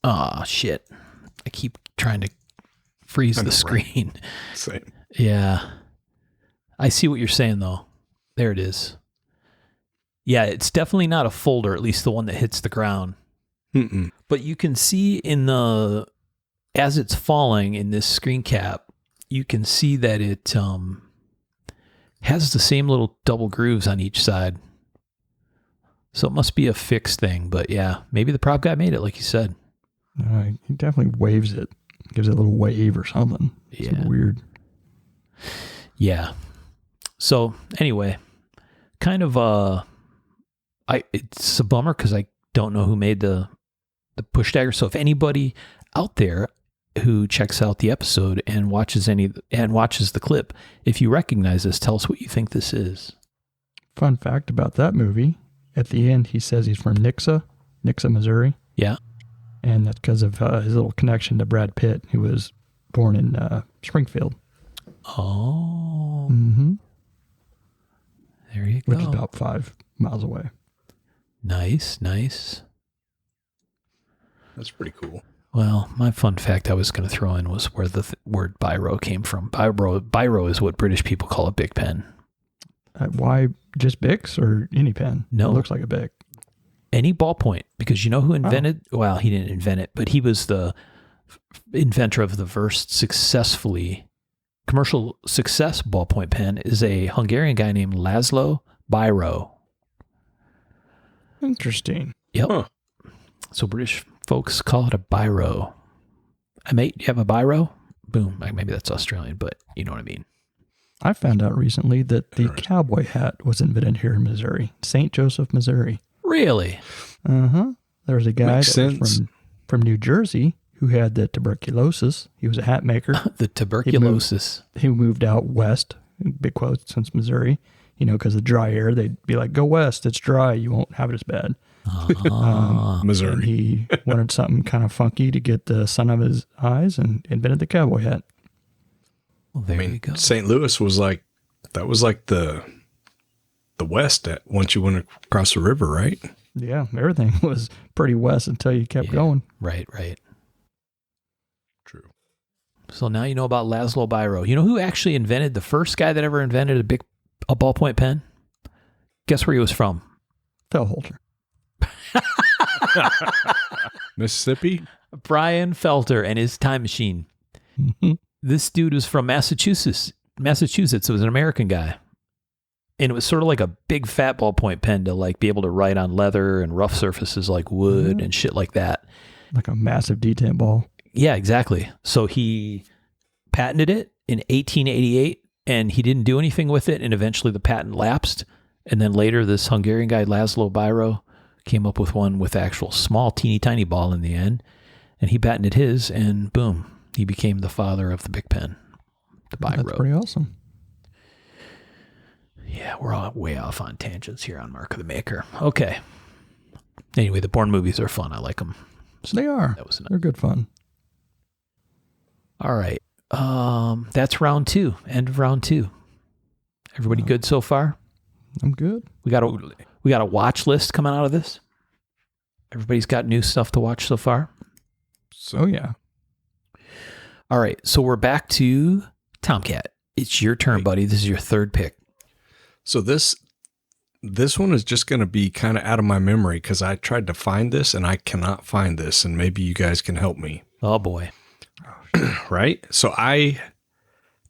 Oh, shit. I keep trying to freeze the screen. Same. Yeah. I see what you're saying, though. There it is. Yeah, it's definitely not a folder, at least the one that hits the ground. Mm-mm. But you can see as it's falling in this screen cap, you can see that it has the same little double grooves on each side. So it must be a fixed thing. But yeah, maybe the prop guy made it, like you said. He definitely waves it. Gives it a little wave or something. Yeah. Super weird. Yeah. So anyway, kind of it's a bummer because I don't know who made the push dagger. So if anybody out there who checks out the episode and watches the clip, if you recognize this, tell us what you think this is. Fun fact about that movie: at the end, he says he's from Nixa, Missouri. Yeah. And that's because of his little connection to Brad Pitt, who was born in Springfield. Oh. Mm-hmm. There you go. Which is about 5 miles away. Nice. That's pretty cool. Well, my fun fact I was going to throw in was where the word biro came from. Biro is what British people call a big pen. Why just Bics or any pen? No. It looks like a Bic. Any ballpoint, because you know who invented, well, he didn't invent it, but he was the inventor of the first commercial success ballpoint pen is a Hungarian guy named Laszlo Biro. Interesting. Yep. Huh. So British folks call it a biro. Mate, you have a biro? Boom. Maybe that's Australian, but you know what I mean. I found out recently that the cowboy hat was invented here in Missouri, St. Joseph, Missouri. Really? Uh-huh. There was a guy Makes that was sense. from New Jersey who had the tuberculosis. He was a hat maker. The tuberculosis. He moved out west, big quotes, since Missouri, because of dry air. They'd be like, go west, it's dry, you won't have it as bad. And Missouri. he wanted something kind of funky to get the sun out of his eyes and invented the cowboy hat. Well, there you go. St. Louis was like the west once you went across the river, right? Yeah, everything was pretty west until you kept going. Right. True. So now you know about Laszlo Biro. You know who actually invented the first guy that ever invented a ballpoint pen? Guess where he was from? Fellholter. Mississippi? Brian Felter and his time machine. This dude was from Massachusetts. It was an American guy. And it was sort of like a big fat ballpoint pen to like be able to write on leather and rough surfaces like wood and shit like that. Like a massive detent ball. Yeah, exactly. So he patented it in 1888 and he didn't do anything with it. And eventually the patent lapsed. And then later this Hungarian guy, Laszlo Biro, came up with one with actual small, teeny tiny ball in the end. And he patented his and boom, he became the father of the big pen, the Biro. That's pretty awesome. Yeah, we're all way off on tangents here on Mark of the Maker. Okay. Anyway, the Bourne movies are fun. I like them. So they are. They're good fun. All right. That's round 2. End of round 2. Everybody good so far? I'm good. We got a watch list coming out of this. Everybody's got new stuff to watch so far. So yeah. All right. So we're back to Tomcat. It's your turn, buddy. This is your third pick. So this This one is just going to be kind of out of my memory because I tried to find this and I cannot find this, and maybe you guys can help me. Oh boy. Right? So I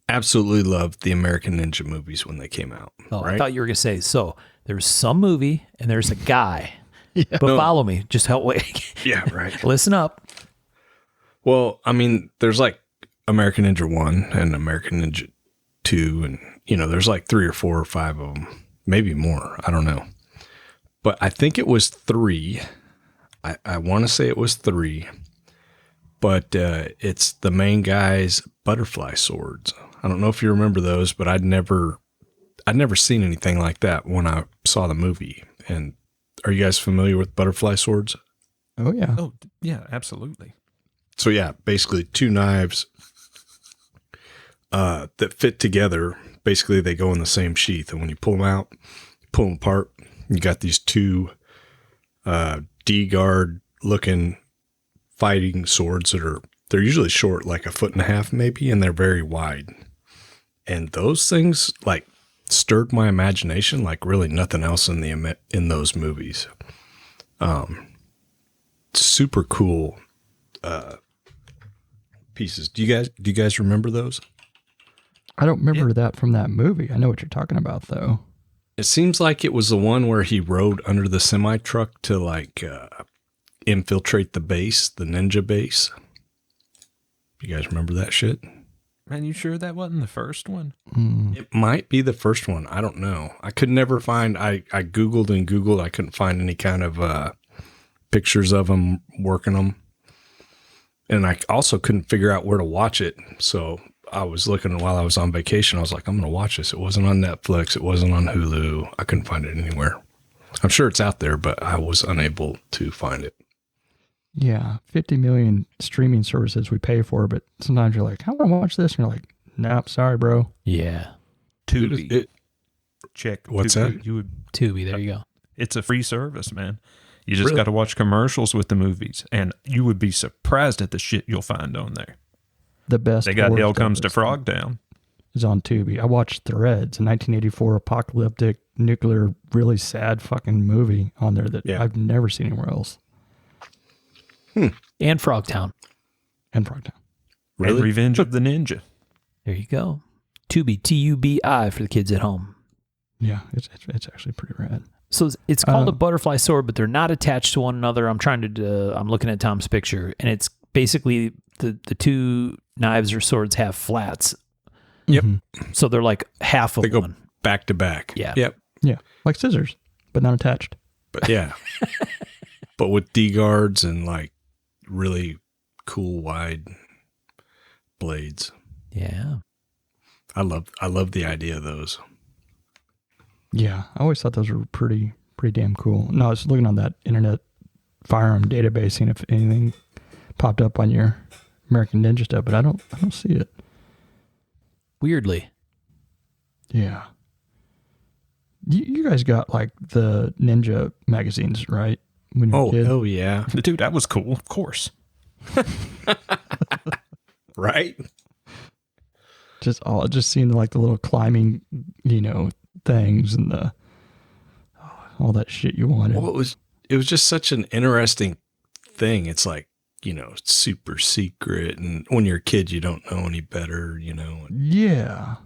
absolutely loved the American Ninja movies when they came out. Oh, right? I thought you were going to say, so there's some movie and there's a guy. Yeah. But follow me. Just help wait. Yeah, right. Listen up. Well, I mean, there's like American Ninja 1 and American Ninja 2, and, you know, there's like 3 or 4 or 5 of them, maybe more. I don't know. But I think it was 3. I want to say it was 3, but it's the main guy's butterfly swords. I don't know if you remember those, but I'd never seen anything like that when I saw the movie. And are you guys familiar with butterfly swords? Oh, yeah. Oh, yeah, absolutely. So yeah, basically 2 knives that fit together. Basically, they go in the same sheath, and when you pull them out, pull them apart, you got these 2 D-guard looking fighting swords they're usually short, like 1.5 feet maybe, and they're very wide. And those things like stirred my imagination like really nothing else in those movies. Super cool pieces. Do you guys remember those? I don't remember that from that movie. I know what you're talking about, though. It seems like it was the one where he rode under the semi truck to like infiltrate the base, the ninja base. You guys remember that shit? Man, you sure that wasn't the first one? It might be the first one. I don't know. I could never find. I Googled and Googled. I couldn't find any kind of pictures of him working them. And I also couldn't figure out where to watch it. So I was looking while I was on vacation. I was like, I'm going to watch this. It wasn't on Netflix. It wasn't on Hulu. I couldn't find it anywhere. I'm sure it's out there, but I was unable to find it. Yeah, 50 million streaming services we pay for, but sometimes you're like, I want to watch this. And you're like, nope, sorry, bro. Yeah. Tubi. Check. What's Tubi. that? You would. Tubi. There you go. It's a free service, man. You just Really? got to watch commercials with the movies, and you would be surprised at the shit you'll find on there. The best. They got horror Hell stuff Comes to Frogtown. is on Tubi. I watched Threads, a 1984 apocalyptic nuclear, really sad fucking movie on there that Yeah. I've never seen anywhere else. And Frogtown. And Frogtown. Really? And Revenge of the Ninja. There you go. Tubi, Tubi for the kids at home. Yeah, it's actually pretty rad. So it's called a butterfly sword, but they're not attached to one another. I'm looking at Tom's picture, and it's basically the 2 knives or swords have flats. Yep. So they're like half of They go one. back to back. Yeah. Yep. Yeah, like scissors, but not attached. But yeah. But with D-guards and like really cool wide blades. Yeah. I love the idea of those. Yeah, I always thought those were pretty damn cool. No, I was looking on that Internet Firearm database, seeing if anything popped up on your American Ninja stuff, but I don't see it. Weirdly. Yeah. You guys got like the Ninja magazines, right? When you were a kid? Oh yeah. Dude, that was cool. Of course. Right? Just seeing like the little climbing, things and all that shit you wanted. Well, it was just such an interesting thing. It's like, super secret, and when you're a kid you don't know any better, Yeah.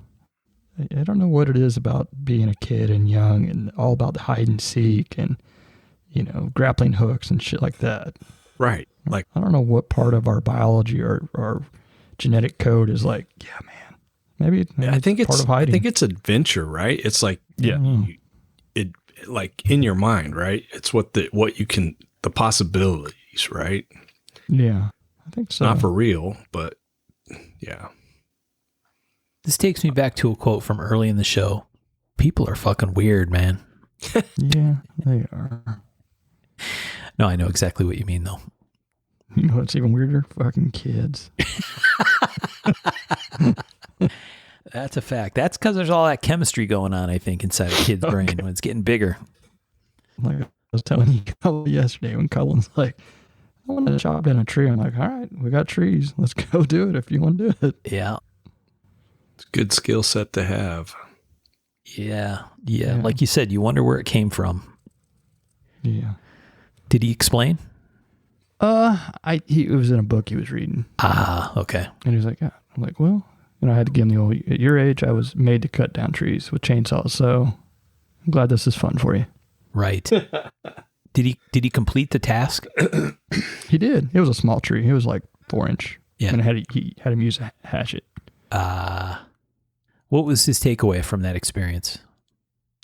I don't know what it is about being a kid and young and all about the hide and seek and, grappling hooks and shit like that. Right. Like, I don't know what part of our biology or our genetic code is like, yeah, man. Maybe I think part of hiding. I think it's adventure, right? It's like, Yeah. it like in your mind, right? It's the possibilities, right? Yeah, I think so. Not for real, but yeah. This takes me back to a quote from early in the show. People are fucking weird, man. Yeah, they are. No, I know exactly what you mean, though. You know what's even weirder? Fucking kids. That's a fact. That's because there's all that chemistry going on, I think, inside a kid's brain when it's getting bigger. Like I was telling you yesterday when Cullen's like, I want to chop down a tree. I'm like, all right, we got trees. Let's go do it if you want to do it. Yeah. It's a good skill set to have. Yeah. Yeah. Like you said, you wonder where it came from. Yeah. Did he explain? It was in a book he was reading, Ah, okay. and he was like, yeah. I'm like, well, I had to give him the old, at your age, I was made to cut down trees with chainsaws, so I'm glad this is fun for you. Right. Did he complete the task? He did. It was a small tree. It was like 4-inch. Yeah. And he had him use a hatchet. What was his takeaway from that experience?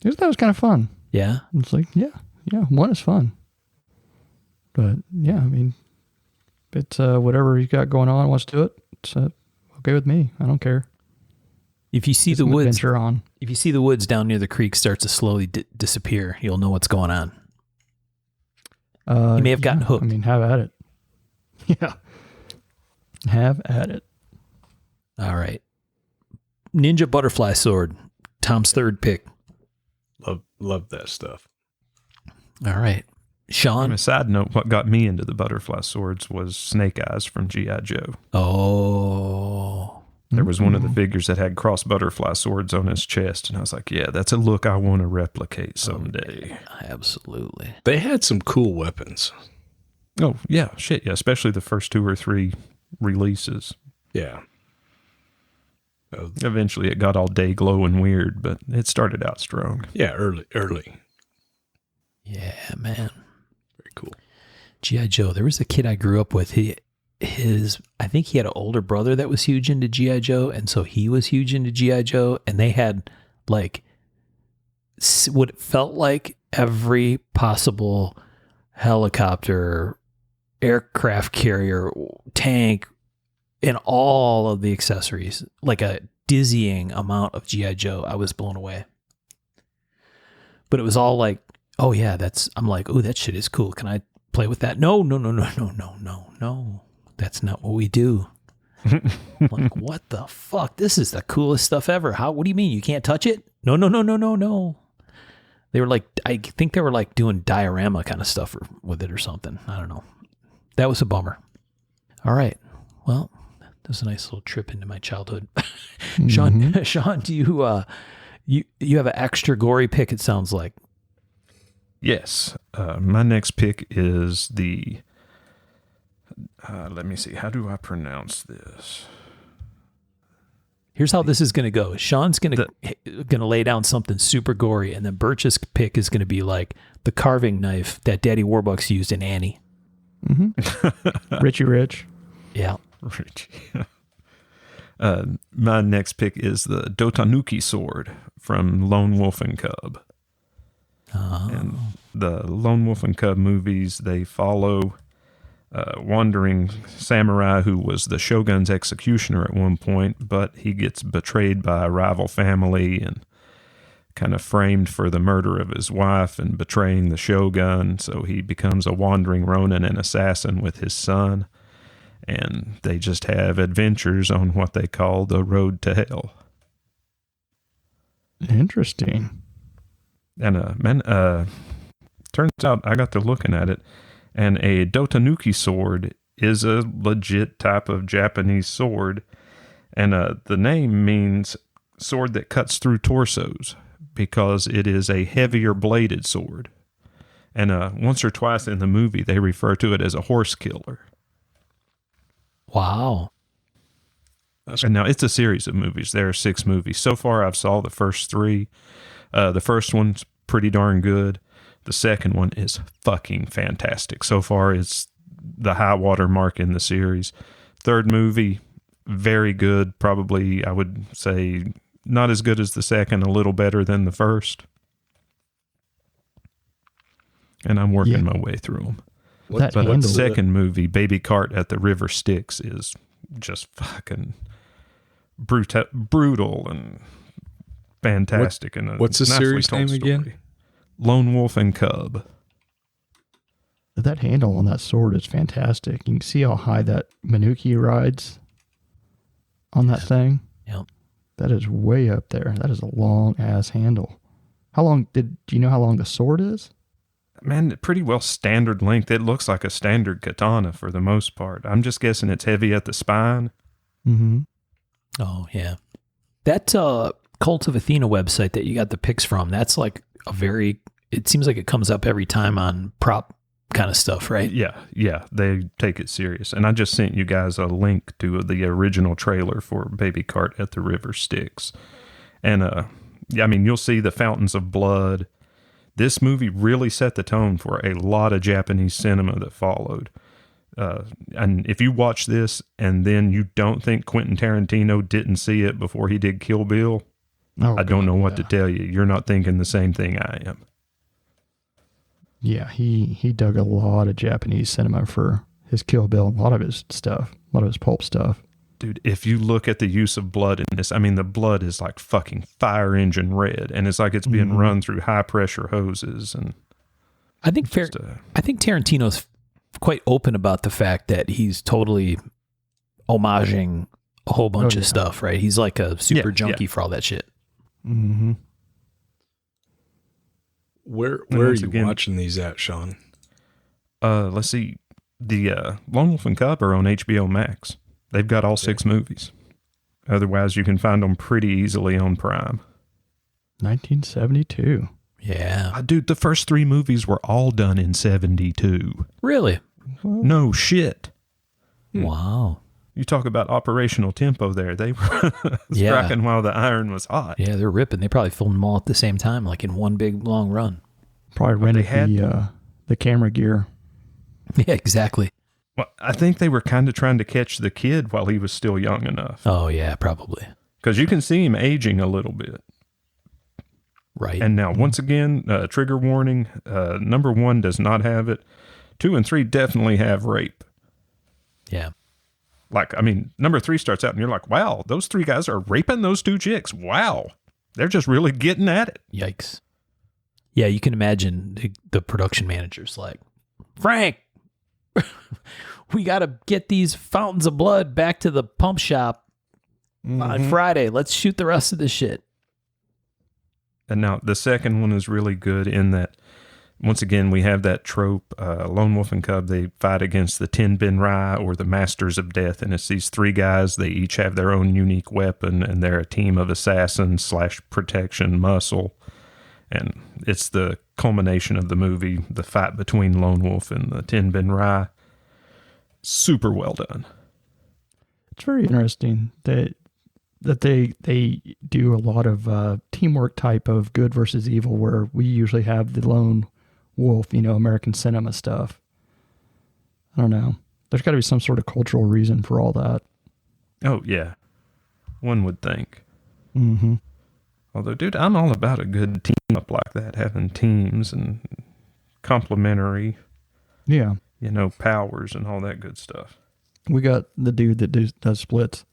That was kind of fun. Yeah. It's like, yeah, one is fun. But yeah, I mean, it's whatever he's got going on, wants to do it. It's okay with me. I don't care. If you see It's the an woods, adventure on. if you see the woods down near the creek start to slowly disappear, you'll know what's going on. He may have gotten hooked. I mean, have at it. Yeah. Have at it. All right. Ninja butterfly sword. Tom's third pick. Love that stuff. All right. On Sean. a side note, what got me into the butterfly swords was Snake Eyes from G.I. Joe. Oh. There was one of the figures that had cross butterfly swords on his chest, and I was like, yeah, that's a look I want to replicate someday. Absolutely. They had some cool weapons. Oh, yeah, shit, yeah, especially the first 2 or 3 releases. Yeah. Eventually it got all day glow and weird, but it started out strong. Yeah, early. Yeah, man. Very cool. G.I. Joe. There was a kid I grew up with. I think he had an older brother that was huge into G.I. Joe, and so he was huge into G.I. Joe, and they had like what it felt like every possible helicopter, aircraft carrier, tank, and all of the accessories, like a dizzying amount of G.I. Joe. I was blown away. But it was all like, oh yeah, I'm like, oh, that shit is cool. Can I play with that? No. That's not what we do. I'm like, what the fuck? This is the coolest stuff ever. What do you mean? You can't touch it? No. They were like, I think they were like doing diorama kind of stuff with it or something. I don't know. That was a bummer. All right. Well, that was a nice little trip into my childhood. Mm-hmm. Sean, do you have an extra gory pick, it sounds like. Yes. My next pick is the... let me see. How do I pronounce this? Here's how this is going to go. Sean's going to lay down something super gory, and then Birch's pick is going to be like the carving knife that Daddy Warbucks used in Annie. Mm-hmm. Richie Rich. Yeah. Richie. My next pick is the Dotanuki sword from Lone Wolf and Cub. And the Lone Wolf and Cub movies, they follow wandering samurai who was the shogun's executioner at one point, but he gets betrayed by a rival family and kind of framed for the murder of his wife and betraying the shogun. So he becomes a wandering ronin and assassin with his son, and they just have adventures on what they call the road to hell. Interesting. And turns out I got to looking at it, and a Dotanuki sword is a legit type of Japanese sword. And the name means sword that cuts through torsos because it is a heavier bladed sword. And once or twice in the movie, they refer to it as a horse killer. Wow. And now it's a series of movies. There are 6 movies. So far, I've saw the first 3. The first one's pretty darn good. The second one is fucking fantastic. So far, it's the high water mark in the series. Third movie, very good. Probably, I would say, not as good as the second, a little better than the first. And I'm working my way through them. But the second movie, Baby Cart at the River Styx, is just fucking brutal and fantastic. What's the series name again? Lone Wolf and Cub. That handle on that sword is fantastic. You can see how high that Manuki rides on that thing. Yep. That is way up there. That is a long ass handle. Do you know how long the sword is? Man, pretty well standard length. It looks like a standard katana for the most part. I'm just guessing it's heavy at the spine. Mm-hmm. Oh, yeah. That Cult of Athena website that you got the pics from, that's like it seems like it comes up every time on prop kind of stuff, right? Yeah, they take it serious. And I just sent you guys a link to the original trailer for Baby Cart at the River Styx. And I mean, you'll see the fountains of blood. This movie really set the tone for a lot of Japanese cinema that followed. And if you watch this and then you don't think Quentin Tarantino didn't see it before he did Kill Bill, I don't know what to tell you. You're not thinking the same thing I am. Yeah, he dug a lot of Japanese cinema for his Kill Bill, a lot of his stuff, a lot of his pulp stuff. Dude, if you look at the use of blood in this, I mean, the blood is like fucking fire engine red, and it's like it's being run through high pressure hoses. And I think Tarantino's quite open about the fact that he's totally homaging a whole bunch of stuff, right? He's like a super junkie for all that shit. Mm-hmm. Where are you watching these at, Sean? Let's see. The Lone Wolf and Cub are on HBO Max. They've got all 6 movies. Otherwise, you can find them pretty easily on Prime. 1972. Yeah. Dude, the first 3 movies were all done in 72. Really? No shit. Wow. You talk about operational tempo there. They were striking while the iron was hot. Yeah, they're ripping. They probably filmed them all at the same time, like in one big long run. Probably rented the camera gear. Yeah, exactly. Well, I think they were kind of trying to catch the kid while he was still young enough. Oh, yeah, probably. Because you can see him aging a little bit. Right. And now, once again, trigger warning, number 1 does not have it. 2 and 3 definitely have rape. Yeah. Like, I mean, number 3 starts out and you're like, wow, those 3 guys are raping those 2 chicks. Wow. They're just really getting at it. Yikes. Yeah, you can imagine the production manager's like, Frank, we got to get these fountains of blood back to the pump shop on Friday. Let's shoot the rest of this shit. And now the second one is really good in that, once again, we have that trope, Lone Wolf and Cub, they fight against the Tenbin Rai or the Masters of Death. And it's these 3 guys. They each have their own unique weapon, and they're a team of assassins / protection muscle. And it's the culmination of the movie, the fight between Lone Wolf and the Tenbin Rai. Super well done. It's very interesting that they do a lot of teamwork type of good versus evil, where we usually have the lone wolf, American cinema stuff. I don't know. There's got to be some sort of cultural reason for all that. Oh, yeah. One would think. Mm-hmm. Although, dude, I'm all about a good team up like that, having teams and complementary, powers and all that good stuff. We got the dude that does splits.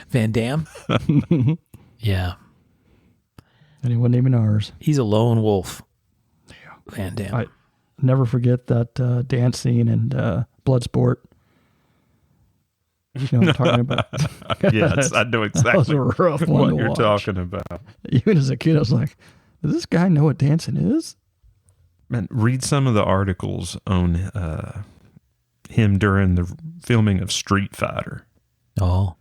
Van Damme? Yeah. And he wasn't even ours. He's a lone wolf. Yeah. Van Damme. I never forget that dance scene in Bloodsport. You know what I'm talking about? Yes, I know exactly that was a rough one what to you're watch. talking about. Even as a kid, I was like, does this guy know what dancing is? Man, read some of the articles on him during the filming of Street Fighter. Oh.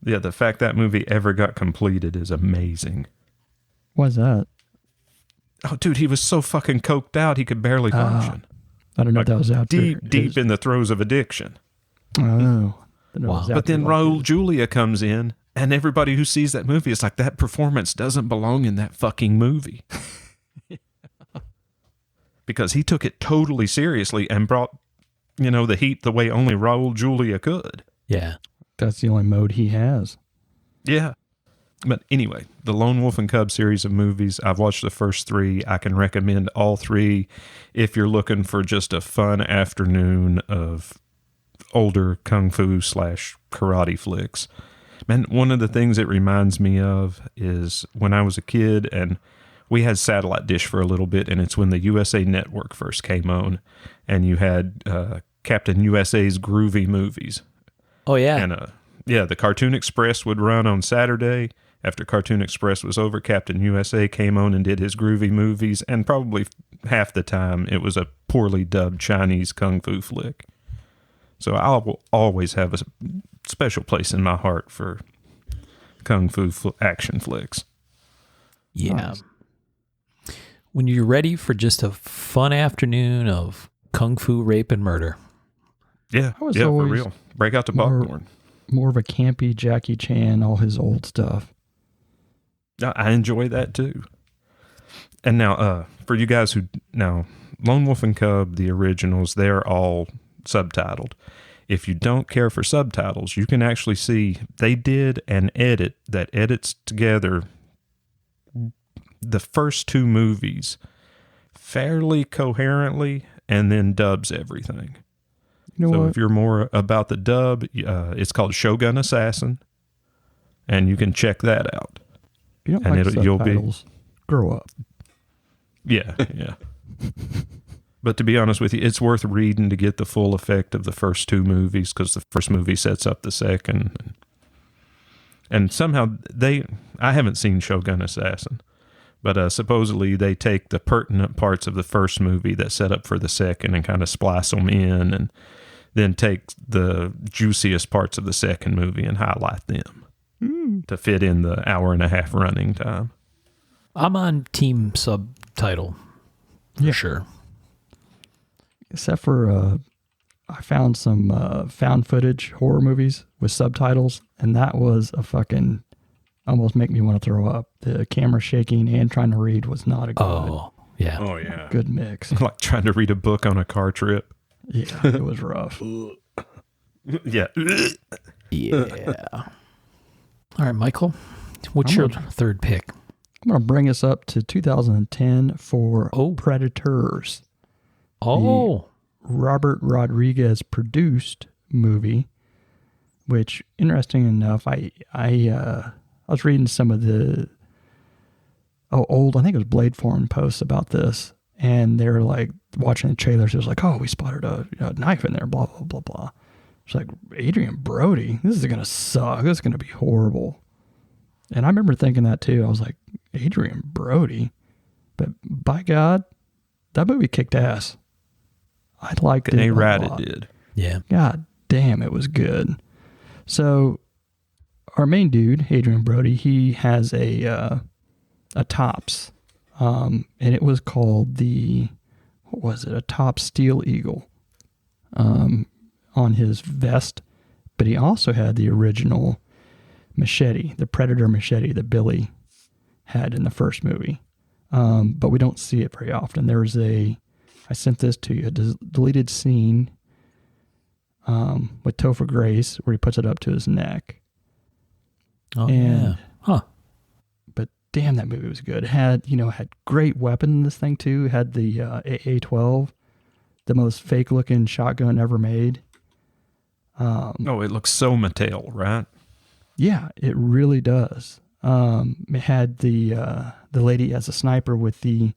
Yeah, the fact that movie ever got completed is amazing. Why's that? Oh, dude, he was so fucking coked out he could barely function. I don't know if that was out Deep there. in the throes of addiction. Oh. Wow. But then Raul Julia comes in, and everybody who sees that movie is like, that performance doesn't belong in that fucking movie. Because he took it totally seriously and brought, the heat the way only Raul Julia could. Yeah. That's the only mode he has. Yeah. But anyway, the Lone Wolf and Cub series of movies, I've watched the first 3. I can recommend all 3 if you're looking for just a fun afternoon of older kung fu / karate flicks. Man, one of the things it reminds me of is when I was a kid and we had satellite dish for a little bit, and it's when the USA Network first came on, and you had Captain USA's Groovy Movies. Oh, yeah. And the Cartoon Express would run on Saturday. After Cartoon Express was over, Captain USA came on and did his Groovy Movies, and probably half the time it was a poorly dubbed Chinese kung fu flick. So I will always have a special place in my heart for kung fu action flicks. Yeah. Nice. When you're ready for just a fun afternoon of kung fu, rape, and murder. Yeah, I was yeah, for always real. Break out the more- popcorn. More of a campy Jackie Chan, all his old stuff. I enjoy that too. And now, for you guys now, Lone Wolf and Cub, the originals, they're all subtitled. If you don't care for subtitles, you can actually see they did an edit that edits together the first two movies fairly coherently and then dubs everything. You know So what? if you're more about the dub, it's called Shogun Assassin, and you can check that out. If you don't and like you'll be- subtitles, grow up. Yeah, yeah. But to be honest with you, it's worth reading to get the full effect of the first two movies, because the first movie sets up the second. And somehow I haven't seen Shogun Assassin, but supposedly they take the pertinent parts of the first movie that set up for the second and kind of splice them in, and then take the juiciest parts of the second movie and highlight them to fit in the 1.5 hour running time. I'm on team subtitle for sure. Except for I found some found footage horror movies with subtitles, and that was a fucking almost make me want to throw up. The camera shaking and trying to read was not a good, Oh, yeah. Oh, yeah. good mix. Like trying to read a book on a car trip. Yeah, it was rough. Yeah. Yeah. All right, Michael, what's I'm your gonna- third pick? I'm going to bring us up to 2010 for Oh. Predators, Oh, Robert Rodriguez produced movie. Which, interesting enough, I was reading some of the old, I think it was Blade Forum posts about this, and they were like watching the trailers. It was like, oh, we spotted a knife in there, blah blah blah blah. It's like, Adrian Brody, this is gonna suck. This is gonna be horrible. And I remember thinking that too. I was like, Adrian Brody, but by God, that movie kicked ass. I liked it. A a right lot. it did. yeah. God damn, it was good. So, our main dude, Adrian Brody, he has a Tops, and it was called a Top Steel Eagle, on his vest, but he also had the original machete, the Predator machete that Billy had in the first movie, but we don't see it very often. There's I sent this to you, a deleted scene with Topher Grace where he puts it up to his neck. Oh, And- yeah. Huh. But damn, that movie was good. It had great weapon in this thing too. It had the AA-12, the most fake looking shotgun ever made. Oh, it looks so Mattel, right? Yeah, it really does. It had the lady as a sniper with the,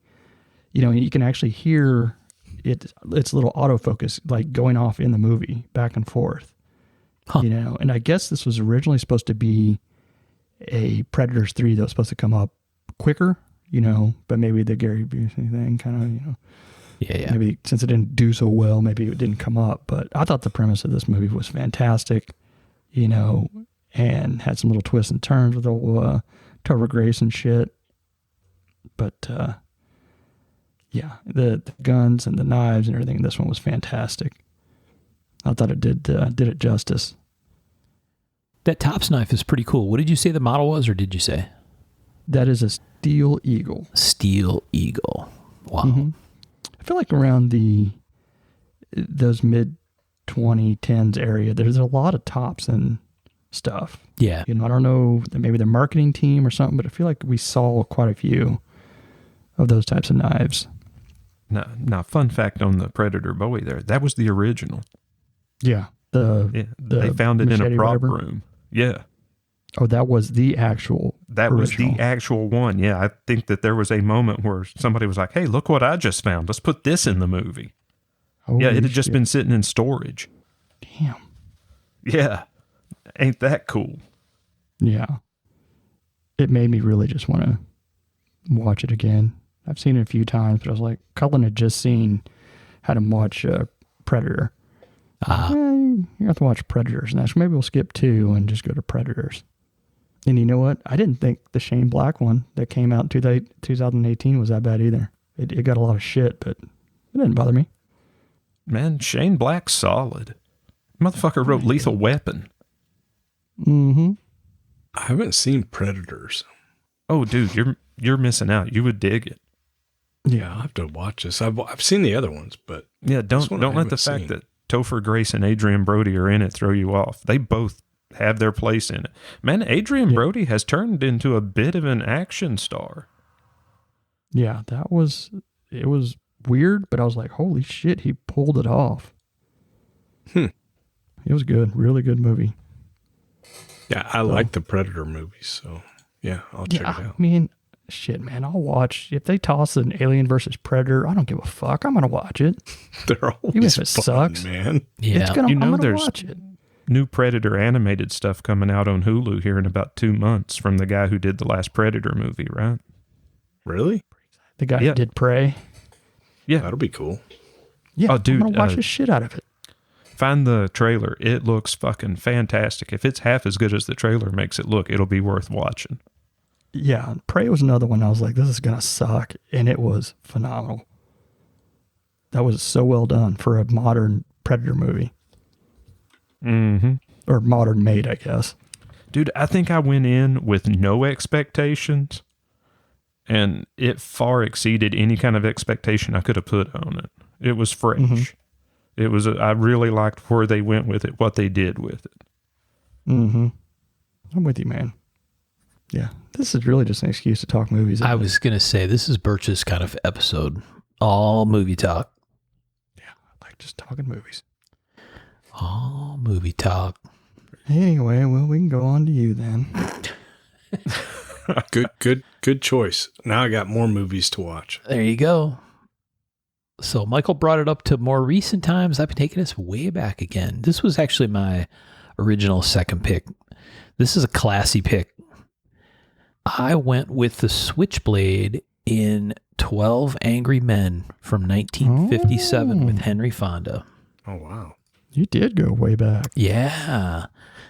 you can actually hear its little autofocus like going off in the movie back and forth. Huh. And I guess this was originally supposed to be a Predators 3 that was supposed to come up quicker, but maybe the Gary Busey thing kind of, Yeah. maybe since it didn't do so well, maybe it didn't come up. But I thought the premise of this movie was fantastic, and had some little twists and turns with old Topher Grace and shit. But yeah, the guns and the knives and everything in this one was fantastic. I thought it did it justice. That Tops knife is pretty cool. What did you say the model was, or did you say? That is a Steel Eagle. Steel Eagle. Wow. Mhm. I feel like around those mid 2010s area, there's a lot of Tops and stuff. Yeah. I don't know, maybe the marketing team or something, but I feel like we saw quite a few of those types of knives. Now, fun fact on the Predator Bowie there, that was the original. Yeah. They found it in a machete, prop whatever? room. Yeah. Oh, that was the actual That was original. the actual one. Yeah, I think that there was a moment where somebody was like, hey, look what I just found. Let's put this in the movie. Yeah, it had just been sitting in storage. Damn. Yeah. Ain't that cool? Yeah. It made me really just want to watch it again. I've seen it a few times, but I was like, Cullen had just had him watch Predator. You have to watch Predators next. Maybe we'll skip 2 and just go to Predators. And you know what? I didn't think the Shane Black one that came out in 2018 was that bad either. It got a lot of shit, but it didn't bother me. Man, Shane Black's solid. Motherfucker wrote Lethal Weapon. Mm-hmm. I haven't seen Predators. Oh, dude, you're missing out. You would dig it. Yeah, I'll have to watch this. I've seen the other ones, but Yeah, This don't one I let the haven't fact seen. that Topher Grace and Adrian Brody are in it throw you off. They both have their place in it. Man, Adrian Brody has turned into a bit of an action star. Yeah, it was weird, but I was like, holy shit, he pulled it off. It was good. Really good movie. yeah, I like the Predator movies, so yeah, I'll check it Yeah, out. I mean, shit, man, I'll watch. If they toss an Alien versus Predator, I don't give a fuck. I'm going to watch it. They're always Even if it fun, sucks. man. Yeah. I'm You know, going to there's- watch it. New Predator animated stuff coming out on Hulu here in about 2 months from the guy who did the last Predator movie, right? Really? The guy Yeah. who did Prey. Yeah. That'll be cool. Yeah, Oh, dude, I'm going to watch the shit out of it. Find the trailer. It looks fucking fantastic. If it's half as good as the trailer makes it look, it'll be worth watching. Yeah, Prey was another one. I was like, this is going to suck. And it was phenomenal. That was so well done for a modern Predator movie. Mm-hmm. Or modern made, I guess. Dude, I think I went in with no expectations, and it far exceeded any kind of expectation I could have put on it. It was fresh. Mhm. It was. I really liked where they went with it, what they did with it. Mm-hmm. I'm with you, man. Yeah, this is really just an excuse to talk movies. I was going to say, this is Birch's kind of episode. All movie talk. I like just talking movies. All movie talk. Anyway, well, we can go on to you then. Good choice. Now I got more movies to watch. There you go. So Michael brought it up to more recent times. I've been taking this way back again. This was actually my original second pick. This is a classy pick. I went with the Switchblade in 12 Angry Men from 1957 with Henry Fonda. Oh, wow. You did go way back. Yeah.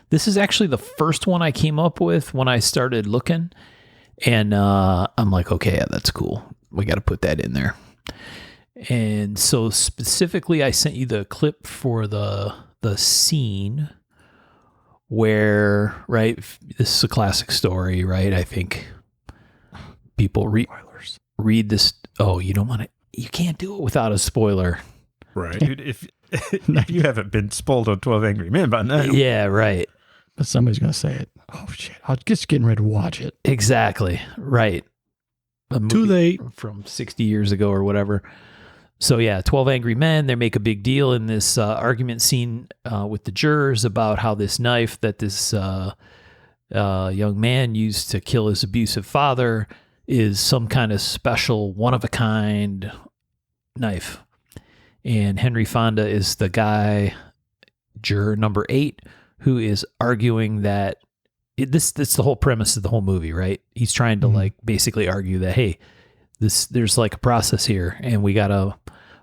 This is actually the first one I came up with when I started looking. And I'm like, okay, yeah, that's cool. We got to put that in there. And so specifically, I sent you the clip for the scene where, right, this is a classic story, right? I think people read this. Oh, you don't want to, you can't do it without a spoiler. Right. Dude, if you haven't been spoiled on 12 Angry Men by now. Yeah, right. But somebody's going to say it. Oh, shit. I was just getting ready to watch it. Exactly. Right. A Too movie late. from 60 years ago or whatever. So yeah, 12 Angry Men, they make a big deal in this argument scene with the jurors about how this knife that this young man used to kill his abusive father is some kind of special, one-of-a-kind knife. And Henry Fonda is the guy, juror number 8, who is arguing that that's the whole premise of the whole movie, right? He's trying to like basically argue that, hey, there's like a process here and we got to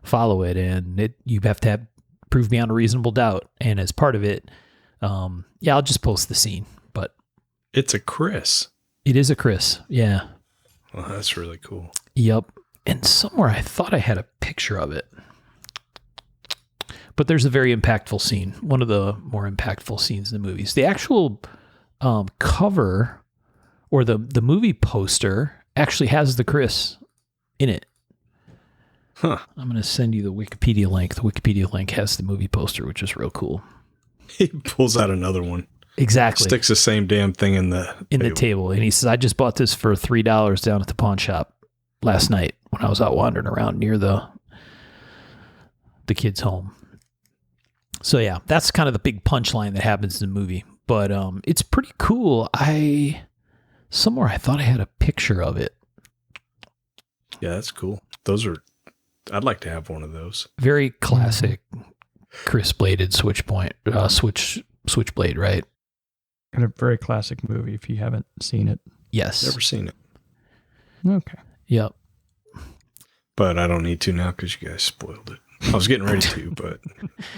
follow it, and you have to prove beyond a reasonable doubt. And as part of it, I'll just post the scene, but It's a Chris. it is a Chris. Yeah. Well, that's really cool. Yep. And somewhere I thought I had a picture of it. But there's a very impactful scene, one of the more impactful scenes in the movies. The actual cover or the movie poster actually has the Chris in it. Huh. I'm going to send you the Wikipedia link. The Wikipedia link has the movie poster, which is real cool. He pulls out another one. Exactly. Sticks the same damn thing in the the table. And he says, I just bought this for $3 down at the pawn shop last night when I was out wandering around near the kid's home. So yeah, that's kind of the big punchline that happens in the movie. But it's pretty cool. Somewhere I thought I had a picture of it. Yeah, that's cool. I'd like to have one of those. Very classic Chris bladed switchblade, right? And a very classic movie if you haven't seen it. Yes. Never seen it. Okay. Yep. But I don't need to now because you guys spoiled it. I was getting ready to, but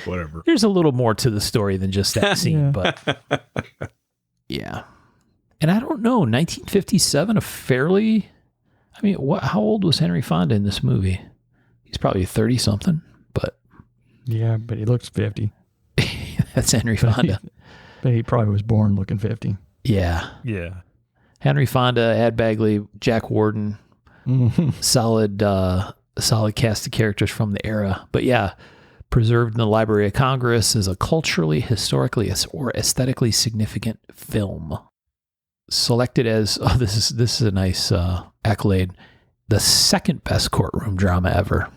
whatever. There's a little more to the story than just that scene, Yeah. but yeah. And I don't know, 1957, how old was Henry Fonda in this movie? He's probably 30 something, but Yeah, but he looks 50. that's Henry Fonda. But he probably was born looking 50. Yeah. Yeah. Henry Fonda, Ed Bagley, Jack Warden, solid cast of characters from the era. But yeah, preserved in the Library of Congress as a culturally, historically, or aesthetically significant film. Selected as, this is a nice accolade, the second best courtroom drama ever,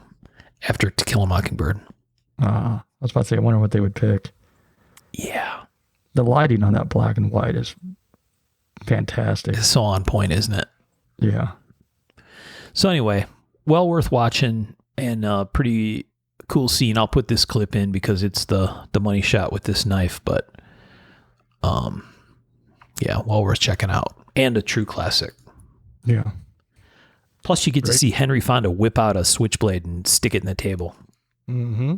after To Kill a Mockingbird. I was about to say, I wonder what they would pick. Yeah. The lighting on that black and white is fantastic. It's so on point, isn't it? Yeah. So anyway, well worth watching, and a pretty cool scene. I'll put this clip in because it's the money shot with this knife, but yeah, well worth checking out, and a true classic. Yeah. Plus, you get to Great. see Henry Fonda whip out a switchblade and stick it in the table. Mm-hmm.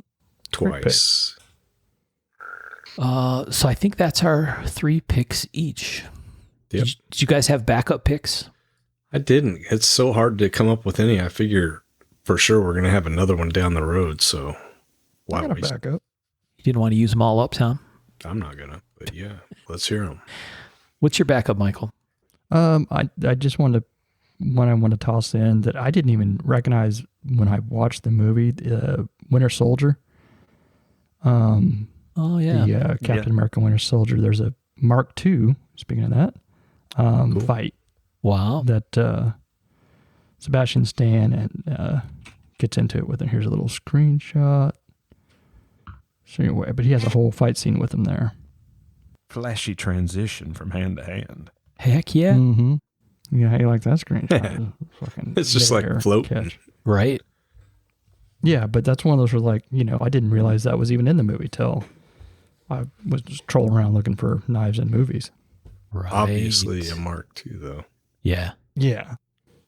Twice. So I think that's our 3 picks each. Yep. Did you guys have backup picks? I didn't. It's so hard to come up with any. I figure for sure we're going to have another one down the road. So why I got a waste? backup. You didn't want to use them all up, Tom? I'm not going to, but yeah, let's hear them. What's your backup, Michael? I just wanted to, one I want to toss in that I didn't even recognize when I watched the movie, Winter Soldier. Oh, yeah. The Captain America Winter Soldier. There's a Mark II, speaking of that, fight Wow. that Sebastian Stan and gets into it with. And here's a little screenshot. So anyway, but he has a whole fight scene with him there. Flashy transition from hand to hand. Heck yeah. Mm-hmm. Yeah, how you like that screenshot? Fucking It's just like midair floating. catch. Right. Yeah, but that's one of those where, like, I didn't realize that was even in the movie till I was just trolling around looking for knives in movies. Right. Obviously a Mark II, though. Yeah. Yeah.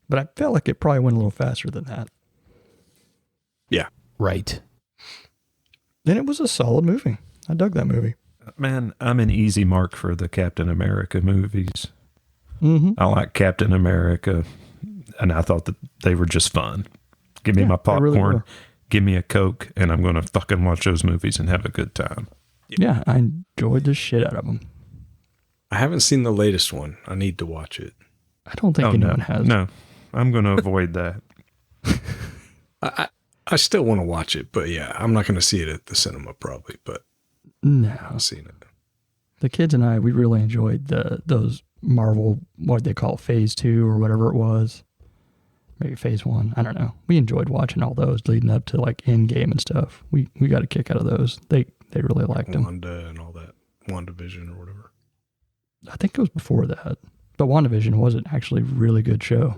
But I felt like it probably went a little faster than that. Yeah. Right. Then it was a solid movie. I dug that movie. Man, I'm an easy mark for the Captain America movies. Mm-hmm. I like Captain America, and I thought that they were just fun. Give me Yeah, my they really popcorn, were. give me a Coke, and I'm going to fucking watch those movies and have a good time. Yeah, I enjoyed the shit out of them. I haven't seen the latest one. I need to watch it. I don't think anyone has. No, I'm going to avoid that. I still want to watch it, but yeah, I'm not going to see it at the cinema probably, but No. I've seen it. The kids and I, we really enjoyed those Marvel, what they call it, Phase 2 or whatever it was. Maybe Phase 1. I don't know. We enjoyed watching all those leading up to like Endgame and stuff. We got a kick out of those. They really liked them. Wanda and all that. WandaVision or whatever. I think it was before that. But WandaVision was an actually really good show.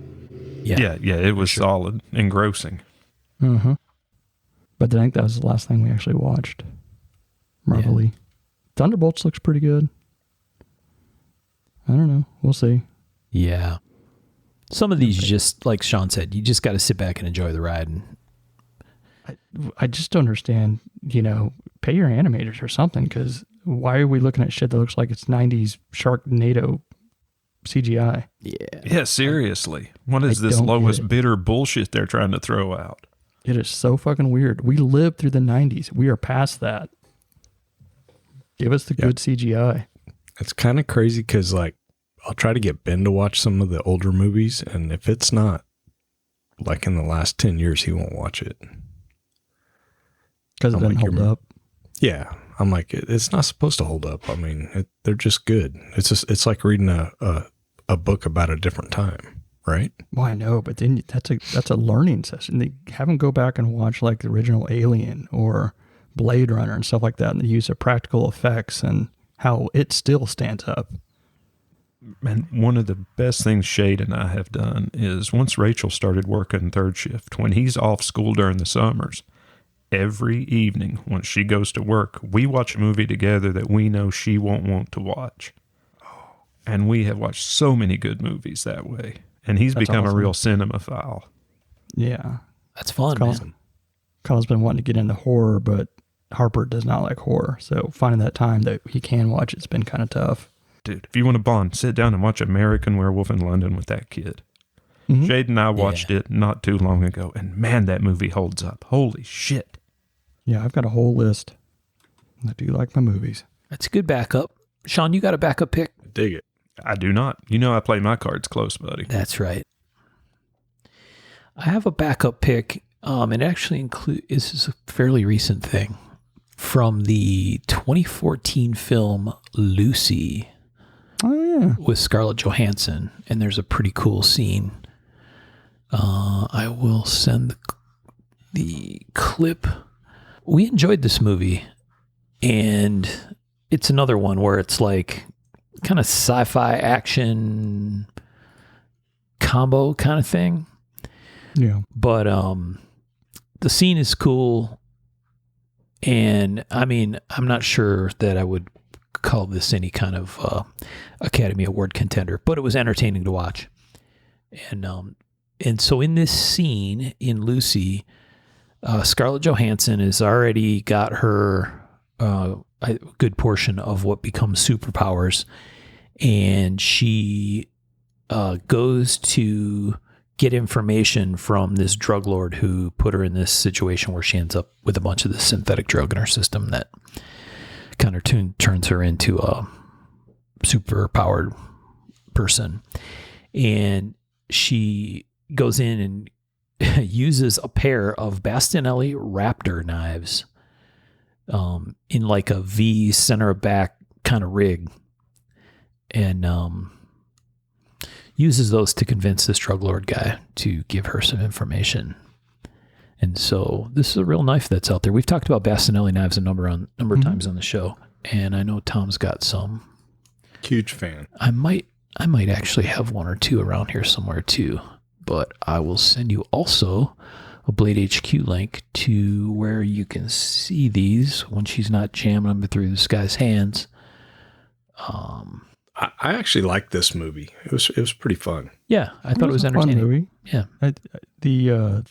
Yeah. Yeah, it was solid, engrossing. Mm-hmm. But I think that was the last thing we actually watched. Marvel-y. Thunderbolts looks pretty good. I don't know. We'll see. Yeah. Some of these, just like Sean said, you just got to sit back and enjoy the ride. And I just don't understand, pay your animators or something, because why are we looking at shit that looks like it's 90s Sharknado CGI? yeah. Yeah, seriously. What is I this don't get lowest it. bidder bullshit they're trying to throw out? It is so fucking weird. We lived through the 90s. We are past that. Give us the good CGI. It's kind of crazy because, like, I'll try to get Ben to watch some of the older movies, and if it's not, like, in the last 10 years, he won't watch it. Because it I'm doesn't like, hold you're- up. Yeah. I'm like, it's not supposed to hold up. I mean, they're just good. It's like reading a book about a different time, right? Well, I know, but then that's a learning session. They have them go back and watch like the original Alien or Blade Runner and stuff like that, and the use of practical effects and how it still stands up. And one of the best things Shade and I have done is once Rachel started working third shift, when he's off school during the summers, every evening when she goes to work, we watch a movie together that we know she won't want to watch. And we have watched so many good movies that way. And he's That's become awesome. a real cinemaphile. Yeah. That's fun, man. Kyle's been wanting to get into horror, but Harper does not like horror. So finding that time that he can watch it's been kind of tough. dude, if you want to bond, sit down and watch American Werewolf in London with that kid. Mhm. Jade and I watched it not too long ago, and man, that movie holds up. Holy shit. Yeah, I've got a whole list. I do like my movies. That's a good backup. Sean, you got a backup pick? Dig it. I do not. You know I play my cards close, buddy. That's right. I have a backup pick. It actually this is a fairly recent thing from the 2014 film Lucy Oh, yeah. with Scarlett Johansson, and there's a pretty cool scene. I will send the clip. We enjoyed this movie, and it's another one where it's like kind of sci-fi action combo kind of thing. Yeah. But the scene is cool, and I mean, I'm not sure that I would call this any kind of Academy Award contender, but it was entertaining to watch. And so in this scene in Lucy, Scarlett Johansson has already got her a good portion of what becomes superpowers, and she goes to get information from this drug lord who put her in this situation where she ends up with a bunch of this synthetic drug in her system that kind of turns her into a super powered person. And she goes in and uses a pair of Bastinelli Raptor knives in like a V center back kind of rig, and uses those to convince this drug lord guy to give her some information. And so this is a real knife that's out there. We've talked about Bastinelli knives a number of times on the show, and I know Tom's got some. Huge fan. I might actually have one or two around here somewhere too, but I will send you also a Blade HQ link to where you can see these when she's not jamming them through this guy's hands. I actually liked this movie. It was pretty fun. Yeah, I thought it was a fun entertaining. movie. Yeah. The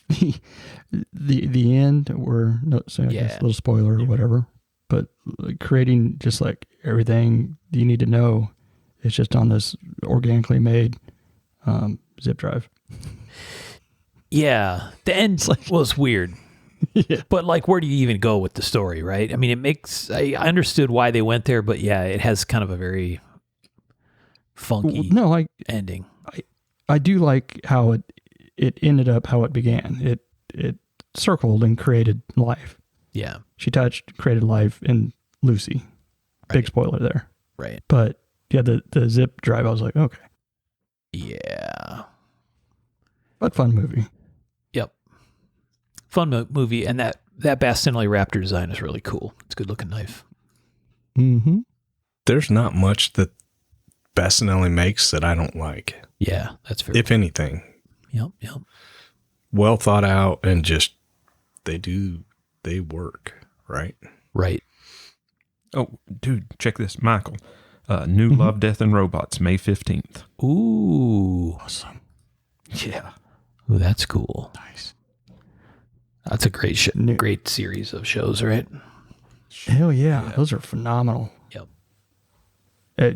end were I guess a little spoiler or whatever, but creating just like everything you need to know is just on this organically made zip drive. Yeah, the end was weird. Yeah. But like, where do you even go with the story, right? I mean, I understood why they went there, but yeah, it has kind of a very funky ending. I do like how it ended up how it began. It circled and created life. Yeah. She created life in Lucy. Big Right. spoiler there. Right. But yeah, the zip drive, I was like, okay. Yeah. But fun movie. Yep. Fun movie. And that Bastinelli Raptor design is really cool. It's a good looking knife. Mm-hmm. There's not much that Bastinelli makes that I don't like, Yeah, that's fair. if anything. Yep. Well thought out, and just they work, right? Right. Oh, dude, check this. Michael. New Love, Death, and Robots, May 15th. Ooh. Awesome. Yeah. Ooh, that's cool. Nice. That's a great great series of shows, right? Hell yeah. Those are phenomenal. Yep.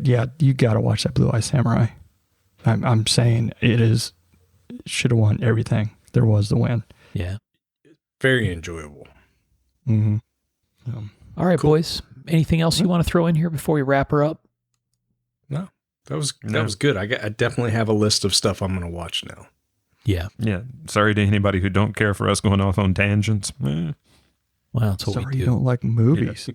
Yeah, you got to watch that Blue Eye Samurai. I'm saying it should have won everything. There was the win. Yeah. Very enjoyable. Mm-hmm. All right, boys. Anything else you want to throw in here before we wrap her up? No, that was good. I definitely have a list of stuff I'm going to watch now. Yeah. Yeah. Sorry to anybody who don't care for us going off on tangents. Well, that's what Sorry we do. you don't like movies.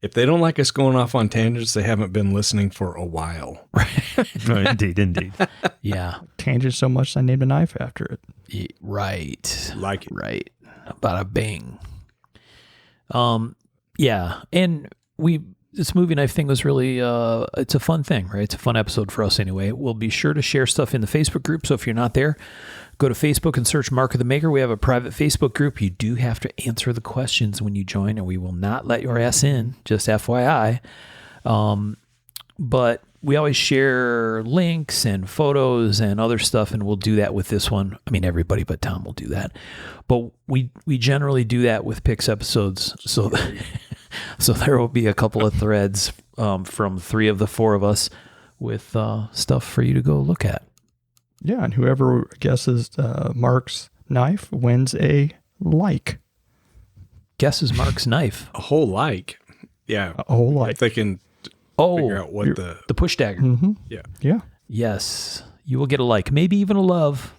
If they don't like us going off on tangents, they haven't been listening for a while. Indeed. Yeah. Tangent so much I named a knife after it. Right. Like it. Right. About a bang. Yeah. And this movie knife thing was really, it's a fun thing, right? It's a fun episode for us anyway. We'll be sure to share stuff in the Facebook group. So if you're not there, go to Facebook and search Mark of the Maker. We have a private Facebook group. You do have to answer the questions when you join, or we will not let your ass in, just FYI. But we always share links and photos and other stuff, and we'll do that with this one. I mean, everybody but Tom will do that. But we generally do that with Picks episodes so So there will be a couple of threads from 3 of the 4 of us with stuff for you to go look at. Yeah, and whoever guesses Mark's knife wins a like. Guesses Mark's knife. A whole like. Yeah. A whole like. If they can figure out what the push dagger. Mm-hmm. Yeah. Yeah. Yes, you will get a like, maybe even a love.